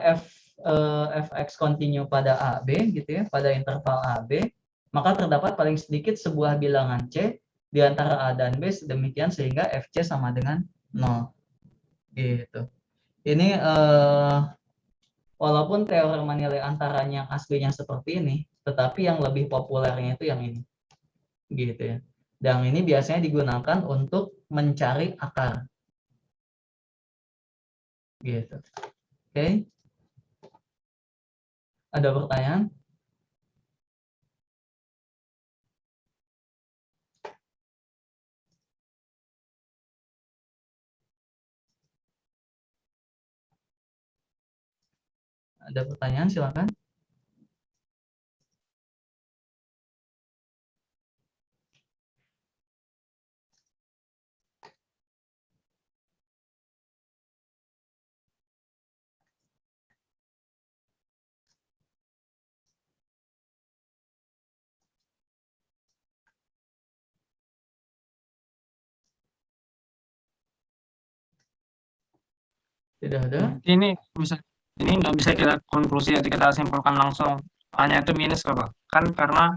S1: fx continue pada AB gitu ya, pada interval AB, maka terdapat paling sedikit sebuah bilangan C di antara A dan B sedemikian sehingga FC sama dengan 0. Gitu. Ini walaupun teorema nilai antaranya yang aslinya seperti ini, tetapi yang lebih populernya itu yang ini. Gitu ya. Dan ini biasanya digunakan untuk mencari akar. Gitu. Oke. Ada pertanyaan? Ada pertanyaan, silakan. Tidak ada.
S4: Ini nggak bisa kita konklusi atau kita simpulkan langsung hanya itu minus Pak. Kan karena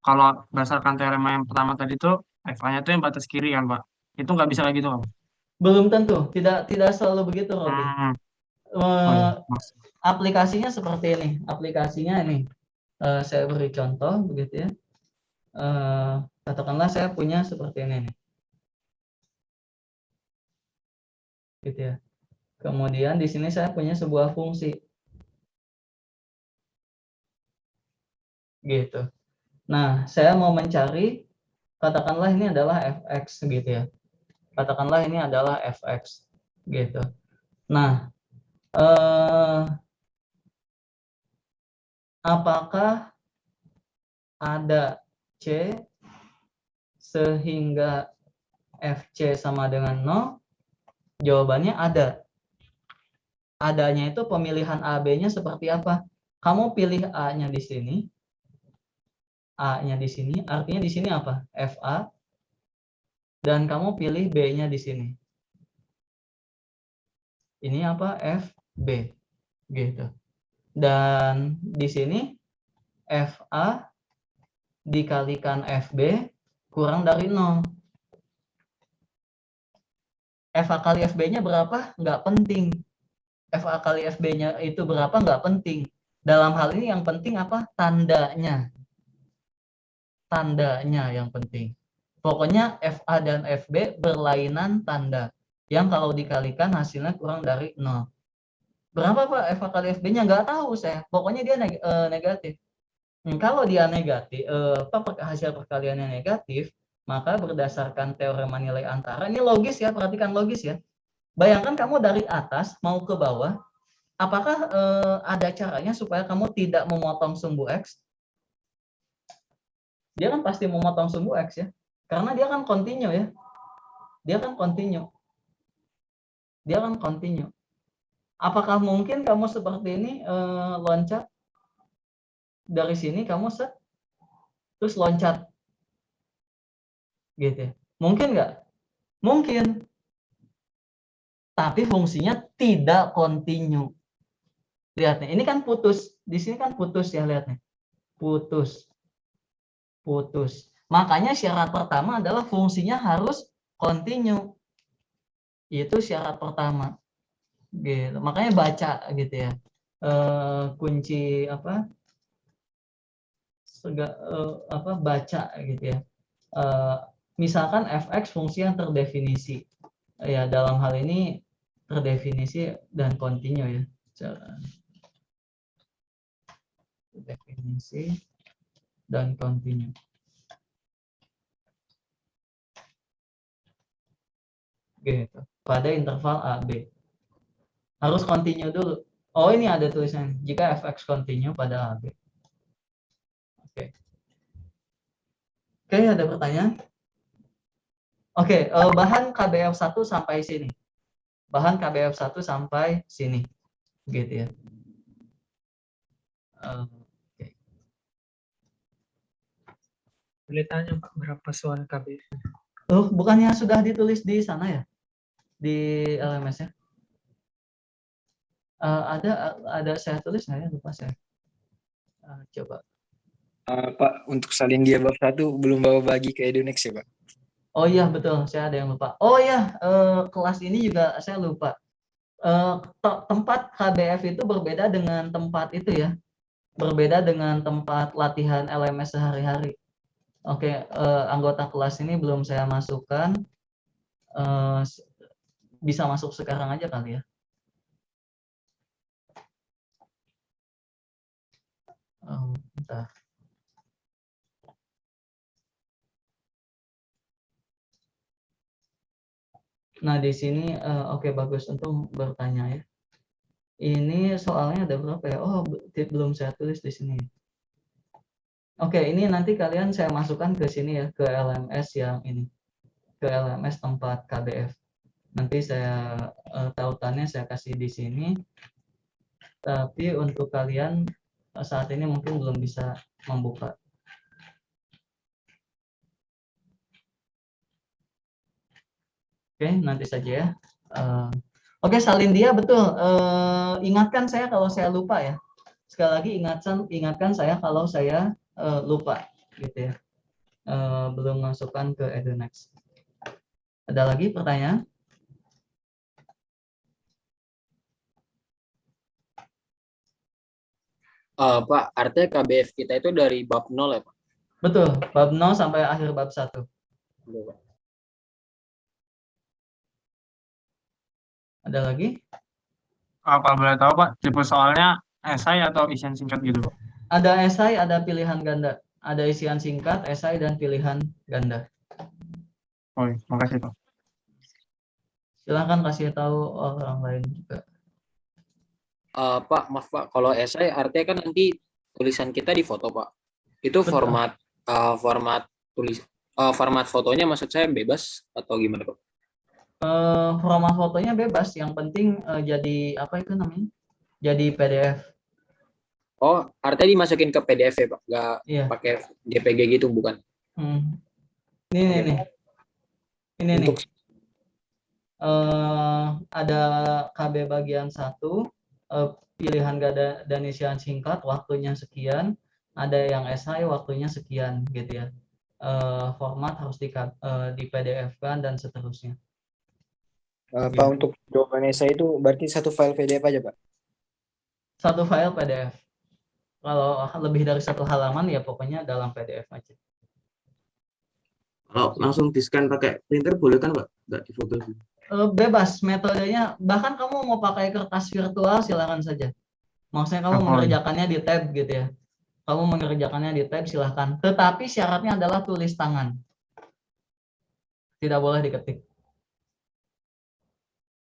S4: kalau berdasarkan teorema yang pertama tadi itu FA-nya itu yang batas kiri kan Pak. Itu nggak bisa kayak gitu kan?
S1: Belum tentu, tidak selalu begitu, Robi. Aplikasinya seperti ini. Aplikasinya ini. Saya beri contoh begitu ya. Katakanlah saya punya seperti ini nih. Gitu ya. Kemudian di sini saya punya sebuah fungsi. Gitu. Nah, saya mau mencari, katakanlah ini adalah fx gitu ya. Katakanlah ini adalah fx gitu. Nah, apakah ada c sehingga fc sama dengan 0? Jawabannya ada. Adanya itu pemilihan AB-nya seperti apa? Kamu pilih A-nya di sini. A-nya di sini, artinya di sini apa? FA. Dan kamu pilih B-nya di sini. Ini apa? FB. Gitu. Dan di sini FA dikalikan FB kurang dari 0. FA kali FB-nya berapa? Nggak penting. FA kali FB-nya itu berapa? Nggak penting. Dalam hal ini yang penting apa? Tandanya. Tandanya yang penting. Pokoknya FA dan FB berlainan tanda. Yang kalau dikalikan hasilnya kurang dari 0. Berapa Pak FA kali FB-nya? Nggak tahu saya. Pokoknya dia negatif. Kalau dia negatif, hasil perkaliannya negatif, maka berdasarkan teorema nilai antara, ini logis ya, perhatikan logis ya. Bayangkan kamu dari atas mau ke bawah, apakah ada caranya supaya kamu tidak memotong sumbu X? Dia kan pasti memotong sumbu X ya, karena dia kan continue ya. Dia kan continue. Dia kan continue. Apakah mungkin kamu seperti ini loncat dari sini kamu set terus loncat gitu ya? Mungkin nggak? Mungkin. Tapi fungsinya tidak continue. Lihat nih, ini kan putus. Di sini kan putus ya, lihat nih. Putus. Putus. Makanya syarat pertama adalah fungsinya harus continue. Itu syarat pertama. Gitu. Makanya baca gitu ya. Kunci apa? Baca gitu ya. Misalkan fx fungsi yang terdefinisi. Ya, dalam hal ini terdefinisi dan continue ya. Definisi dan continue. Gitu. Pada interval AB. Harus continue dulu. Oh, ini ada tulisan jika fx continue pada AB. Oke. Oke, ada pertanyaan? Oke, bahan KBF1 sampai sini. Bahan KBF1 sampai sini. Gitu ya. Oke.
S5: Boleh tanya Pak, berapa soal KBF?
S1: Bukannya sudah ditulis di sana ya? Di LMS ya? Ada saya tulis nggak ya? Lupa saya. Coba.
S7: Pak, untuk salin dia bab 1 belum bawa bagi ke Edunex ya Pak?
S1: Oh iya betul, saya ada yang lupa. Oh iya, kelas ini juga saya lupa. Tempat KBF itu berbeda dengan tempat itu ya. Berbeda dengan tempat latihan LMS sehari-hari. Oke, anggota kelas ini belum saya masukkan. Bisa masuk sekarang aja kali ya. Bentar. Nah, di sini oke bagus untuk bertanya ya. Ini soalnya ada berapa ya? Oh, belum saya tulis di sini. Oke, ini nanti kalian saya masukkan ke sini ya, ke LMS yang ini. Ke LMS tempat KBF. Nanti saya tautannya saya kasih di sini. Tapi untuk kalian saat ini mungkin belum bisa membuka. Oke, nanti saja ya. Oke, salin dia betul. Ingatkan saya kalau saya lupa ya. Sekali lagi ingatkan saya kalau saya lupa, gitu ya. Belum masukkan ke Edunex. Ada lagi pertanyaan?
S3: Pak, artinya KBF kita itu dari bab 0 ya, Pak?
S1: Betul, bab 0 sampai akhir bab 1.
S3: Oke, Pak.
S1: Ada lagi?
S4: Kalau boleh tahu Pak, tipe soalnya esai atau isian singkat gitu Pak?
S1: Ada esai, ada pilihan ganda. Ada isian singkat, esai, dan pilihan ganda.
S4: Oh, iya. Makasih Pak.
S1: Silahkan kasih tahu orang lain juga.
S3: Pak, maaf Pak, kalau esai artinya kan nanti tulisan kita di foto Pak. Itu
S1: Betul.
S3: format fotonya maksud saya bebas atau gimana Pak?
S1: Format fotonya bebas, yang penting jadi apa itu namanya? Jadi PDF.
S3: Oh, artinya dimasukin ke PDF ya Pak, nggak
S1: Iya.
S3: pakai JPG gitu bukan?
S1: Ini nih. Ini nih.
S3: Untuk
S1: Ada KB bagian 1, pilihan ganda dan isian singkat, waktunya sekian. Ada yang esai, waktunya sekian, gitu ya. Format harus di PDF-kan dan seterusnya.
S7: Pak, untuk jawabannya saya itu berarti satu file PDF aja, Pak?
S1: Satu file PDF. Kalau lebih dari 1 halaman ya pokoknya dalam PDF aja.
S2: Kalau langsung di-scan pakai printer boleh kan, Pak? Nggak difoto?
S1: Bebas metodenya, bahkan kamu mau pakai kertas virtual silakan saja. Maksudnya kamu mengerjakannya di tab gitu ya. Kamu mengerjakannya di tab silahkan. Tetapi syaratnya adalah tulis tangan. Tidak boleh diketik.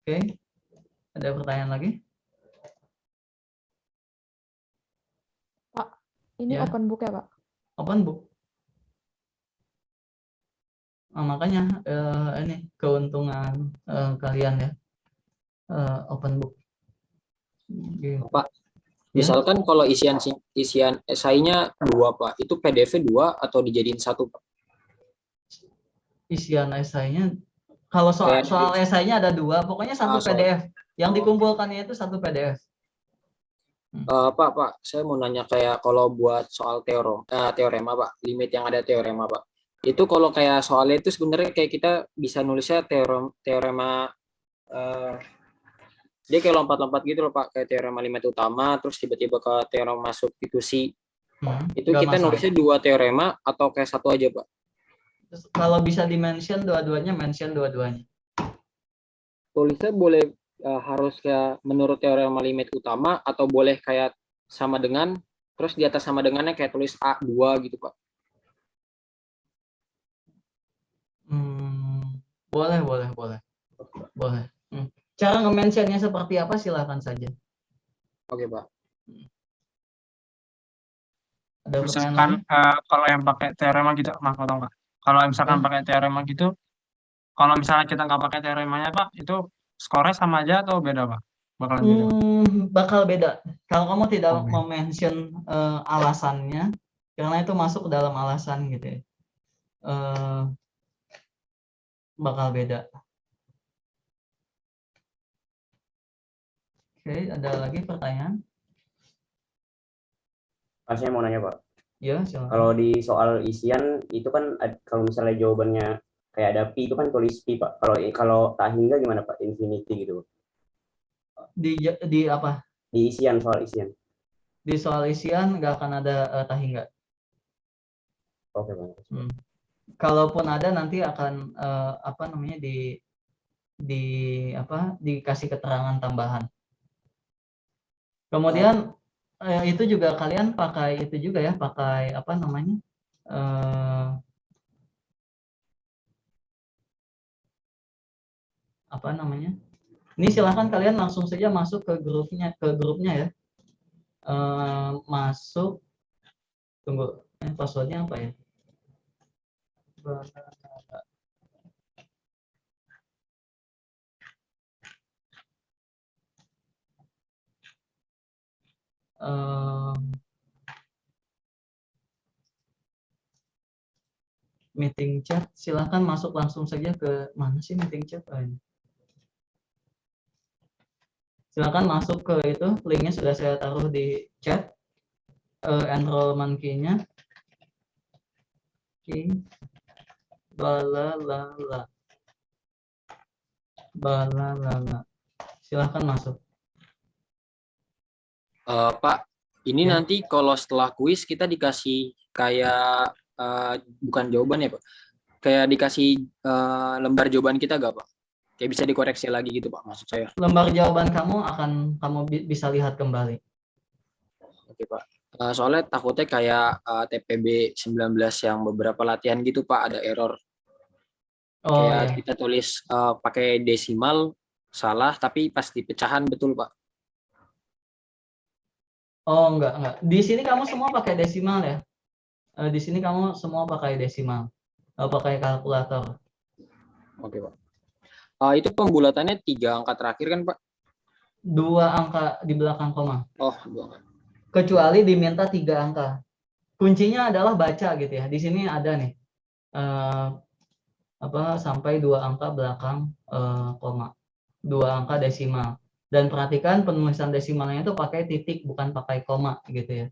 S1: Oke. Ada pertanyaan lagi?
S9: Pak, ini
S1: Ya.
S9: open book ya Pak?
S1: Open book. Makanya ini keuntungan kalian ya. Open book.
S3: Pak, misalkan kalau isian esainya 2 Pak, itu PDF-nya 2 atau dijadiin 1 Pak?
S1: Isian esainya, kalau soal esainya ada 2, pokoknya 1 PDF. Yang dikumpulkannya itu 1 PDF.
S3: Pak, saya mau nanya kayak kalau buat soal teorema Pak, limit yang ada teorema Pak. Itu kalau kayak soalnya itu sebenarnya kayak kita bisa nulisnya teorema dia kayak lompat-lompat gitu loh Pak, kayak teorema limit utama terus tiba-tiba ke teorema substitusi. Itu kita nulisnya 2 teorema atau kayak 1 aja Pak?
S1: Kalau bisa di-mention dua-duanya, mention dua-duanya.
S3: Tulisnya boleh harus kayak menurut teorema limit utama atau boleh kayak sama dengan, terus di atas sama dengannya kayak tulis A2 gitu Pak?
S1: Boleh. Cara nge-mentionnya seperti apa silahkan saja.
S3: Oke Pak.
S1: Ada
S4: misalkan kalau yang pakai teorema gitu, maaf potong Pak. Kalau misalkan pakai teorema gitu, kalau misalnya kita nggak pakai teoremanya Pak, itu skornya sama aja atau beda Pak? Bakalan beda Pak?
S1: Bakal beda. Kalau kamu tidak mention alasannya, karena itu masuk ke dalam alasan gitu ya. Bakal beda. Oke, ada lagi pertanyaan?
S10: Saya mau nanya Pak.
S1: Ya, silakan.
S10: Kalau di soal isian itu kan kalau misalnya jawabannya kayak ada pi itu kan tulis pi Pak. Kalau tak hingga gimana Pak? Infinity gitu.
S1: Di apa?
S10: Di isian, soal isian.
S1: Di soal isian nggak akan ada tak hingga.
S10: Oke Pak.
S1: Kalaupun ada nanti akan apa namanya dikasih keterangan tambahan. Kemudian itu juga kalian pakai itu juga ya, pakai apa namanya? Apa namanya? Ini silahkan kalian langsung saja masuk ke grupnya ya. Masuk, tunggu, passwordnya apa ya? Meeting chat, silahkan masuk langsung saja ke mana sih meeting chat? Silakan masuk ke itu, linknya sudah saya taruh di chat. Enrollment key-nya balalala. Silakan masuk.
S3: Pak, Ini
S1: Ya.
S3: nanti kalau setelah kuis kita dikasih kayak bukan jawaban ya Pak, kayak dikasih lembar jawaban kita gak Pak? Kayak bisa dikoreksi lagi gitu Pak, maksud saya.
S1: Lembar jawaban kamu akan kamu bisa lihat kembali.
S3: Oke Pak. Soalnya takutnya kayak TPB 19 yang beberapa latihan gitu Pak, ada error.
S1: Oh
S3: Kayak
S1: ya.
S3: kita tulis pakai desimal salah, tapi pas di pecahan betul Pak.
S1: Oh enggak. Di sini kamu semua pakai desimal ya. Di sini kamu semua pakai desimal, pakai kalkulator.
S3: Oke Pak. Itu pembulatannya 3 angka terakhir kan Pak?
S1: 2 angka di belakang koma.
S3: Oh, 2 angka.
S1: Kecuali diminta 3 angka. Kuncinya adalah baca gitu ya. Di sini ada nih sampai 2 angka belakang koma, 2 angka desimal. Dan perhatikan penulisan desimalnya itu pakai titik bukan pakai koma gitu ya.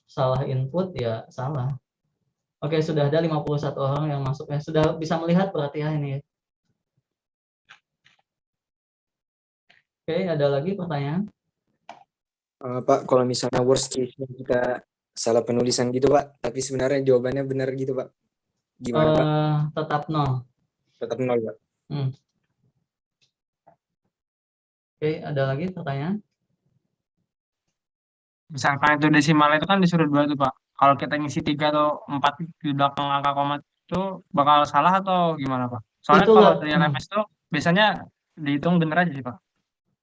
S1: Salah input ya salah. Oke, sudah ada 51 orang yang masuk ya. Sudah bisa melihat berarti ya ini. Oke, ada lagi pertanyaan?
S7: Pak, kalau misalnya worst case-nya kita salah penulisan gitu Pak, tapi sebenarnya jawabannya benar gitu Pak. Gimana Pak?
S1: Tetap 0.
S7: Tetap 0 Pak.
S1: Oke, ada lagi pertanyaan?
S4: Misalkan itu desimal itu kan disuruh 2 tuh Pak. Kalau kita ngisi 3 atau 4 di belakang angka koma itu bakal salah atau gimana Pak? Soalnya
S1: Itu
S4: kalau dari LMS tuh biasanya dihitung bener aja sih Pak.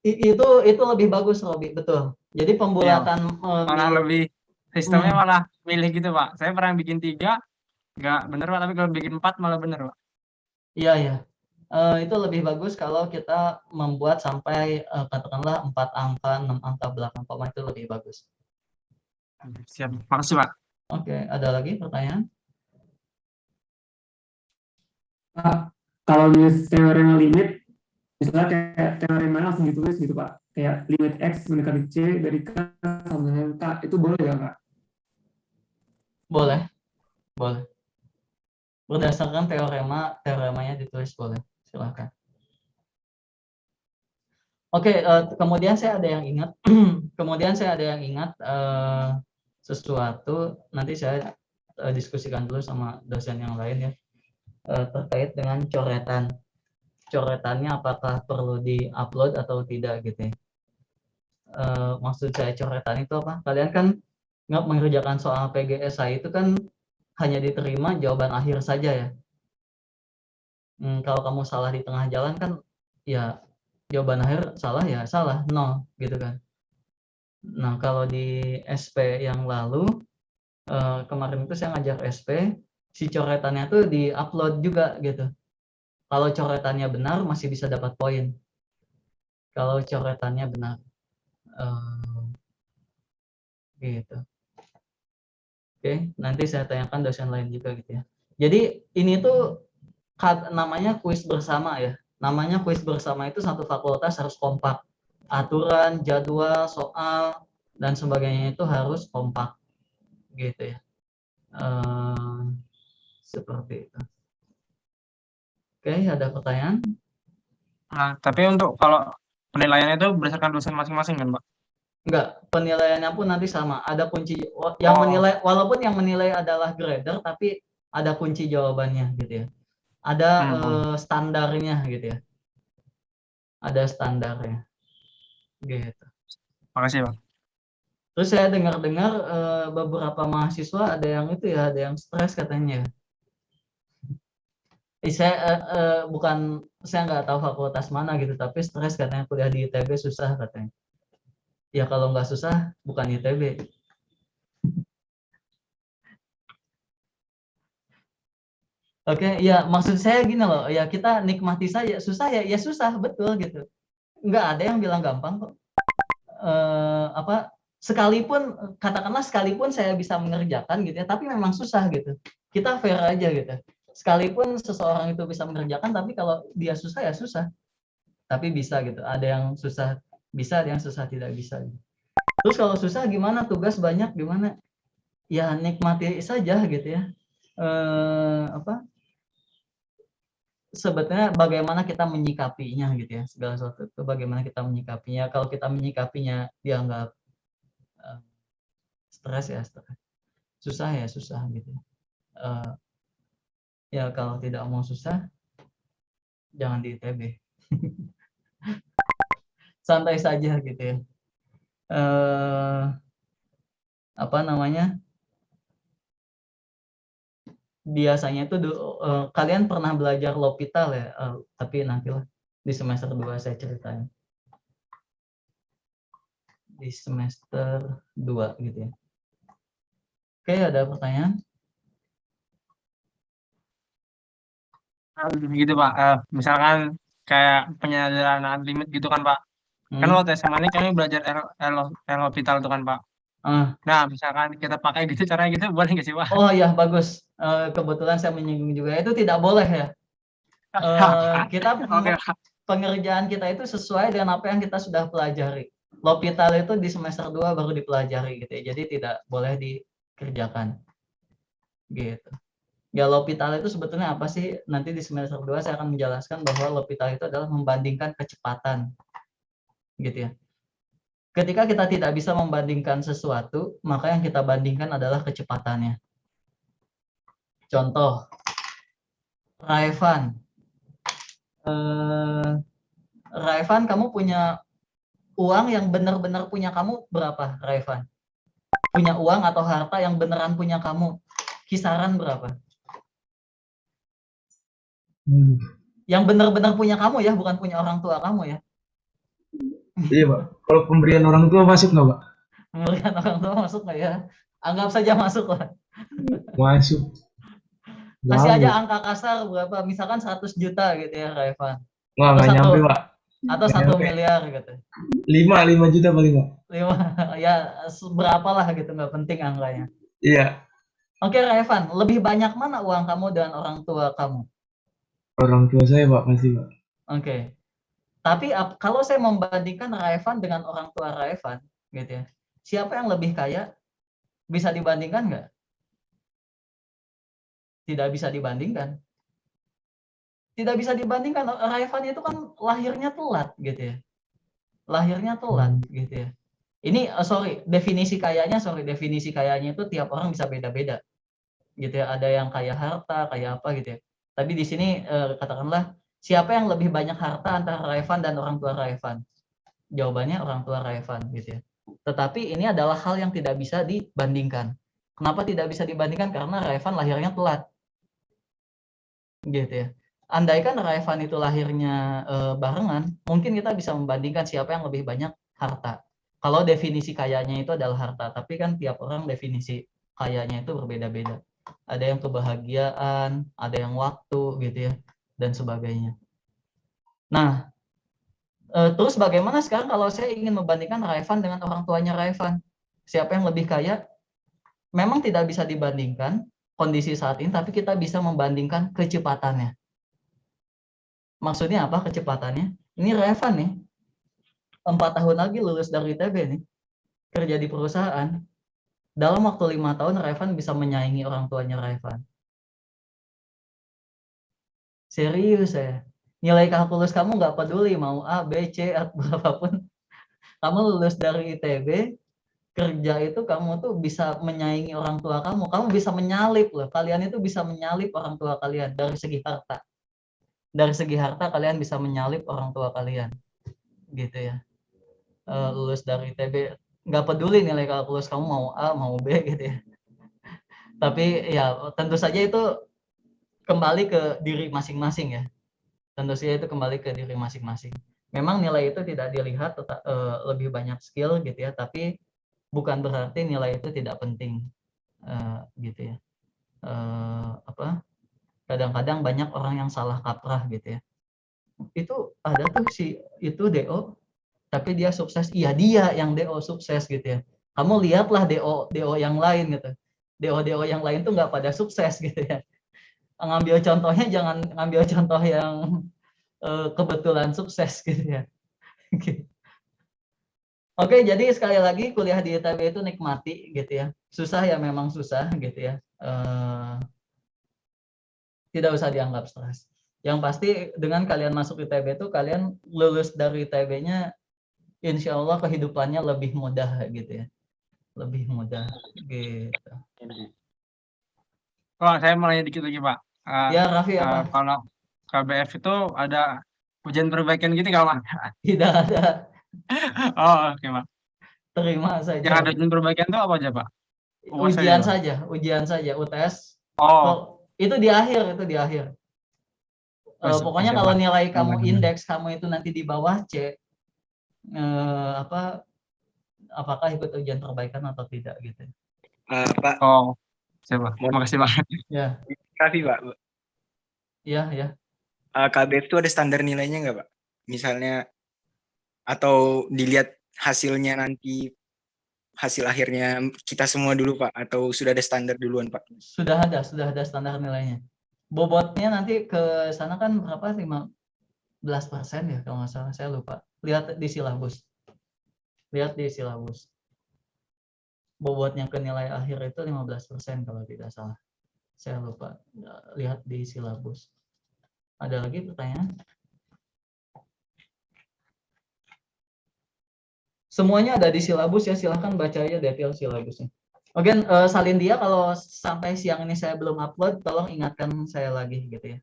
S1: Itu lebih bagus, lebih betul. Jadi pembulatan
S4: Malah lebih sistemnya malah milih gitu Pak. Saya pernah bikin 3 nggak bener Pak, tapi kalau bikin 4 malah bener Pak.
S1: Iya. Itu lebih bagus kalau kita membuat sampai katakanlah 4 angka, 6 angka belakang koma, itu lebih bagus.
S4: Siap, makasih Pak.
S1: Oke, ada lagi pertanyaan?
S11: Kalau di teorema limit, misalnya kayak teorema langsung ditulis gitu Pak, kayak limit X mendekati C dari K sama dengan K, itu boleh nggak Kak?
S1: Boleh. Berdasarkan teoremanya ditulis boleh, silakan. Oke, kemudian saya ada yang ingat, sesuatu, nanti saya diskusikan dulu sama dosen yang lain ya, terkait dengan coretan. Coretannya apakah perlu di-upload atau tidak gitu ya. Maksud saya coretan itu apa? Kalian kan nggak mengerjakan soal PGSI itu kan hanya diterima jawaban akhir saja ya. Kalau kamu salah di tengah jalan kan ya jawaban akhir salah ya salah, 0 gitu kan. Nah, kalau di SP yang lalu, kemarin itu saya ngajar SP, si coretannya tuh di-upload juga gitu. Kalau coretannya benar masih bisa dapat poin. Kalau coretannya benar. Gitu. Oke, nanti saya tanyakan dosen lain juga gitu ya. Jadi ini tuh namanya kuis bersama ya. Namanya kuis bersama itu satu fakultas harus kompak. Aturan, jadwal, soal, dan sebagainya itu harus kompak. Gitu ya. Seperti itu. Oke, ada pertanyaan?
S4: Nah, tapi untuk kalau penilaiannya itu berdasarkan dosen masing-masing kan Pak?
S1: Enggak, penilaiannya pun nanti sama. Ada kunci yang menilai, walaupun yang menilai adalah grader, tapi ada kunci jawabannya gitu ya. Ada standarnya gitu ya. Ada standarnya. Gitu.
S4: Makasih Pak.
S1: Terus saya dengar-dengar beberapa mahasiswa ada yang itu ya, ada yang stres katanya. Saya nggak tahu fakultas mana gitu, tapi stres katanya kuliah di ITB susah katanya. Ya kalau nggak susah bukan ITB. Oke, ya maksud saya gini loh, ya kita nikmati saja, susah ya susah, betul gitu. Nggak ada yang bilang gampang kok. Katakanlah sekalipun saya bisa mengerjakan gitu ya, tapi memang susah gitu. Kita fair aja gitu. Sekalipun seseorang itu bisa mengerjakan, tapi kalau dia susah ya susah. Tapi bisa gitu. Ada yang susah bisa, ada yang susah tidak bisa. Terus kalau susah gimana? Tugas banyak gimana? Ya nikmati saja gitu ya. sebetulnya bagaimana kita menyikapinya gitu ya, segala sesuatu itu bagaimana kita menyikapinya. Kalau kita menyikapinya dianggap stres ya stres, susah ya susah gitu. Ya kalau tidak mau susah, jangan di ITB. Santai saja gitu ya. Apa namanya? Biasanya itu kalian pernah belajar L'Hopital ya, tapi nantilah di semester 2 saya ceritain. Di semester 2 gitu ya. Oke, ada pertanyaan?
S4: Gitu Pak, misalkan kayak penyederhanaan limit gitu kan Pak. Kan waktu SMA ini kami belajar L'Hopital itu kan Pak. Nah, misalkan kita pakai gitu caranya gitu, boleh nggak sih Pak?
S1: Oh iya, bagus. Kebetulan saya menyinggung juga. Itu tidak boleh ya. Kita pengerjaan kita itu sesuai dengan apa yang kita sudah pelajari. L'Hopital itu di semester 2 baru dipelajari gitu ya. Jadi tidak boleh dikerjakan. Gitu. Ya, L'Hopital itu sebetulnya apa sih? Nanti di semester 2 saya akan menjelaskan bahwa L'Hopital itu adalah membandingkan kecepatan. Gitu ya. Ketika kita tidak bisa membandingkan sesuatu, maka yang kita bandingkan adalah kecepatannya. Contoh, Raevan. Raevan, kamu punya uang yang benar-benar punya kamu berapa, Raevan? Punya uang atau harta yang beneran punya kamu, kisaran berapa? Yang benar-benar punya kamu ya, bukan punya orang tua kamu ya.
S12: Iya Pak, kalau pemberian orang tua masuk nggak Pak?
S1: Pemberian orang tua masuk nggak ya? Anggap saja masuk lah.
S12: Masuk.
S1: Kasih aja angka kasar berapa, misalkan 100 juta gitu ya, Raevan.
S12: Wah, nggak nyampe Pak.
S1: Atau 1 miliar gitu.
S12: 5 juta paling Pak.
S1: 5, ya berapa lah gitu, nggak penting angkanya.
S12: Iya.
S1: Oke Raevan, lebih banyak mana uang kamu dan orang tua kamu?
S12: Orang tua saya Pak, pasti Pak.
S1: Oke. Tapi kalau saya membandingkan Raevan dengan orang tua Raevan, gitu ya, siapa yang lebih kaya? Bisa dibandingkan nggak? Tidak bisa dibandingkan. Tidak bisa dibandingkan. Raevan itu kan lahirnya telat, gitu ya. Lahirnya telat, gitu ya. Ini definisi kayanya itu tiap orang bisa beda-beda, gitu ya. Ada yang kaya harta, kaya apa gitu ya. Tapi di sini katakanlah siapa yang lebih banyak harta antara Raevan dan orang tua Raevan? Jawabannya orang tua Raevan, gitu ya. Tetapi ini adalah hal yang tidak bisa dibandingkan. Kenapa tidak bisa dibandingkan? Karena Raevan lahirnya telat, gitu ya. Andaikan Raevan itu lahirnya barengan, mungkin kita bisa membandingkan siapa yang lebih banyak harta. Kalau definisi kayanya itu adalah harta, tapi kan tiap orang definisi kayanya itu berbeda-beda. Ada yang kebahagiaan, ada yang waktu, gitu ya, dan sebagainya. Nah, terus bagaimana sekarang kalau saya ingin membandingkan Raevan dengan orang tuanya Raevan? Siapa yang lebih kaya? Memang tidak bisa dibandingkan kondisi saat ini, tapi kita bisa membandingkan kecepatannya. Maksudnya apa kecepatannya? Ini Raevan nih, 4 tahun lagi lulus dari ITB nih, kerja di perusahaan. Dalam waktu 5 tahun Raevan bisa menyaingi orang tuanya Raevan. Serius ya. Nilai kalkulus kamu nggak peduli mau A, B, C, atau berapapun. Kamu lulus dari ITB, kerja itu kamu tuh bisa menyaingi orang tua kamu. Kamu bisa menyalip loh. Kalian itu bisa menyalip orang tua kalian dari segi harta. Dari segi harta kalian bisa menyalip orang tua kalian. Gitu ya. Lulus dari ITB, nggak peduli nilai kalkulus kamu mau A, mau B gitu ya. Tapi ya tentu saja itu kembali ke diri masing-masing ya. Tentu saja itu kembali ke diri masing-masing. Memang nilai itu tidak dilihat lebih banyak skill gitu ya, tapi bukan berarti nilai itu tidak penting gitu ya. Kadang-kadang banyak orang yang salah kaprah gitu ya. Itu ada tuh itu DO, tapi dia sukses. Iya dia yang DO sukses gitu ya. Kamu lihatlah DO yang lain gitu. DO yang lain tuh nggak pada sukses gitu ya. Ngambil contohnya jangan ngambil contoh yang kebetulan sukses gitu ya. Oke, jadi sekali lagi kuliah di ITB itu nikmati gitu ya. Susah ya memang susah gitu ya. Tidak usah dianggap stres. Yang pasti dengan kalian masuk ITB itu kalian lulus dari ITB-nya insya Allah kehidupannya lebih mudah gitu ya. Lebih mudah gitu.
S4: Oh, saya mau nanya dikit lagi, Pak.
S1: Ya, Raffi apa?
S4: Kalau KBF itu ada ujian perbaikan gitu nggak, Pak?
S1: Tidak ada.
S4: Oh, oke, Pak.
S1: Terima
S4: Yang
S1: saja.
S4: ada ujian perbaikan itu apa aja, Pak?
S1: Ujian saja, UTS.
S4: Oh,
S1: Itu di akhir, itu di akhir. Pokoknya
S4: oke,
S1: kalau
S4: Pak.
S1: nilai kamu indeks kamu itu nanti di bawah C, apakah ikut ujian perbaikan atau tidak gitu.
S7: Pak,
S4: Oh, siapa? Makasih, Pak.
S1: Ya,
S7: Raffi, Pak.
S1: ya.
S7: KBF itu ada standar nilainya nggak, Pak? Misalnya, atau dilihat hasilnya nanti, hasil akhirnya kita semua dulu, Pak? Atau sudah ada standar duluan, Pak?
S1: Sudah ada standar nilainya. Bobotnya nanti ke sana kan berapa? 15% ya kalau nggak salah, saya lupa. Lihat di silabus. Bobotnya ke nilai akhir itu 15% kalau tidak salah. Saya lupa. Lihat di silabus. Ada lagi pertanyaan? Semuanya ada di silabus ya, silahkan baca aja detail silabusnya. Oke, salin dia kalau sampai siang ini saya belum upload, tolong ingatkan saya lagi gitu ya.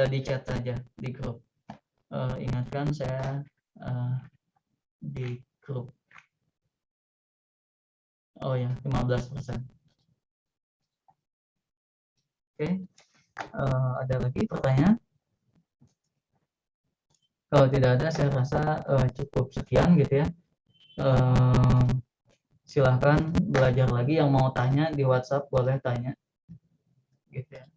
S1: Di chat saja, di grup. Ingatkan saya di grup. Oh ya, 15%. Oke, ada lagi pertanyaan? Kalau tidak ada, saya rasa cukup sekian gitu ya. Silahkan belajar lagi, yang mau tanya di WhatsApp boleh tanya gitu ya.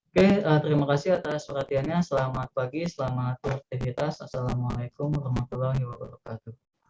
S1: Oke, terima kasih atas perhatiannya. Selamat pagi, selamat beraktivitas. Assalamualaikum warahmatullahi wabarakatuh.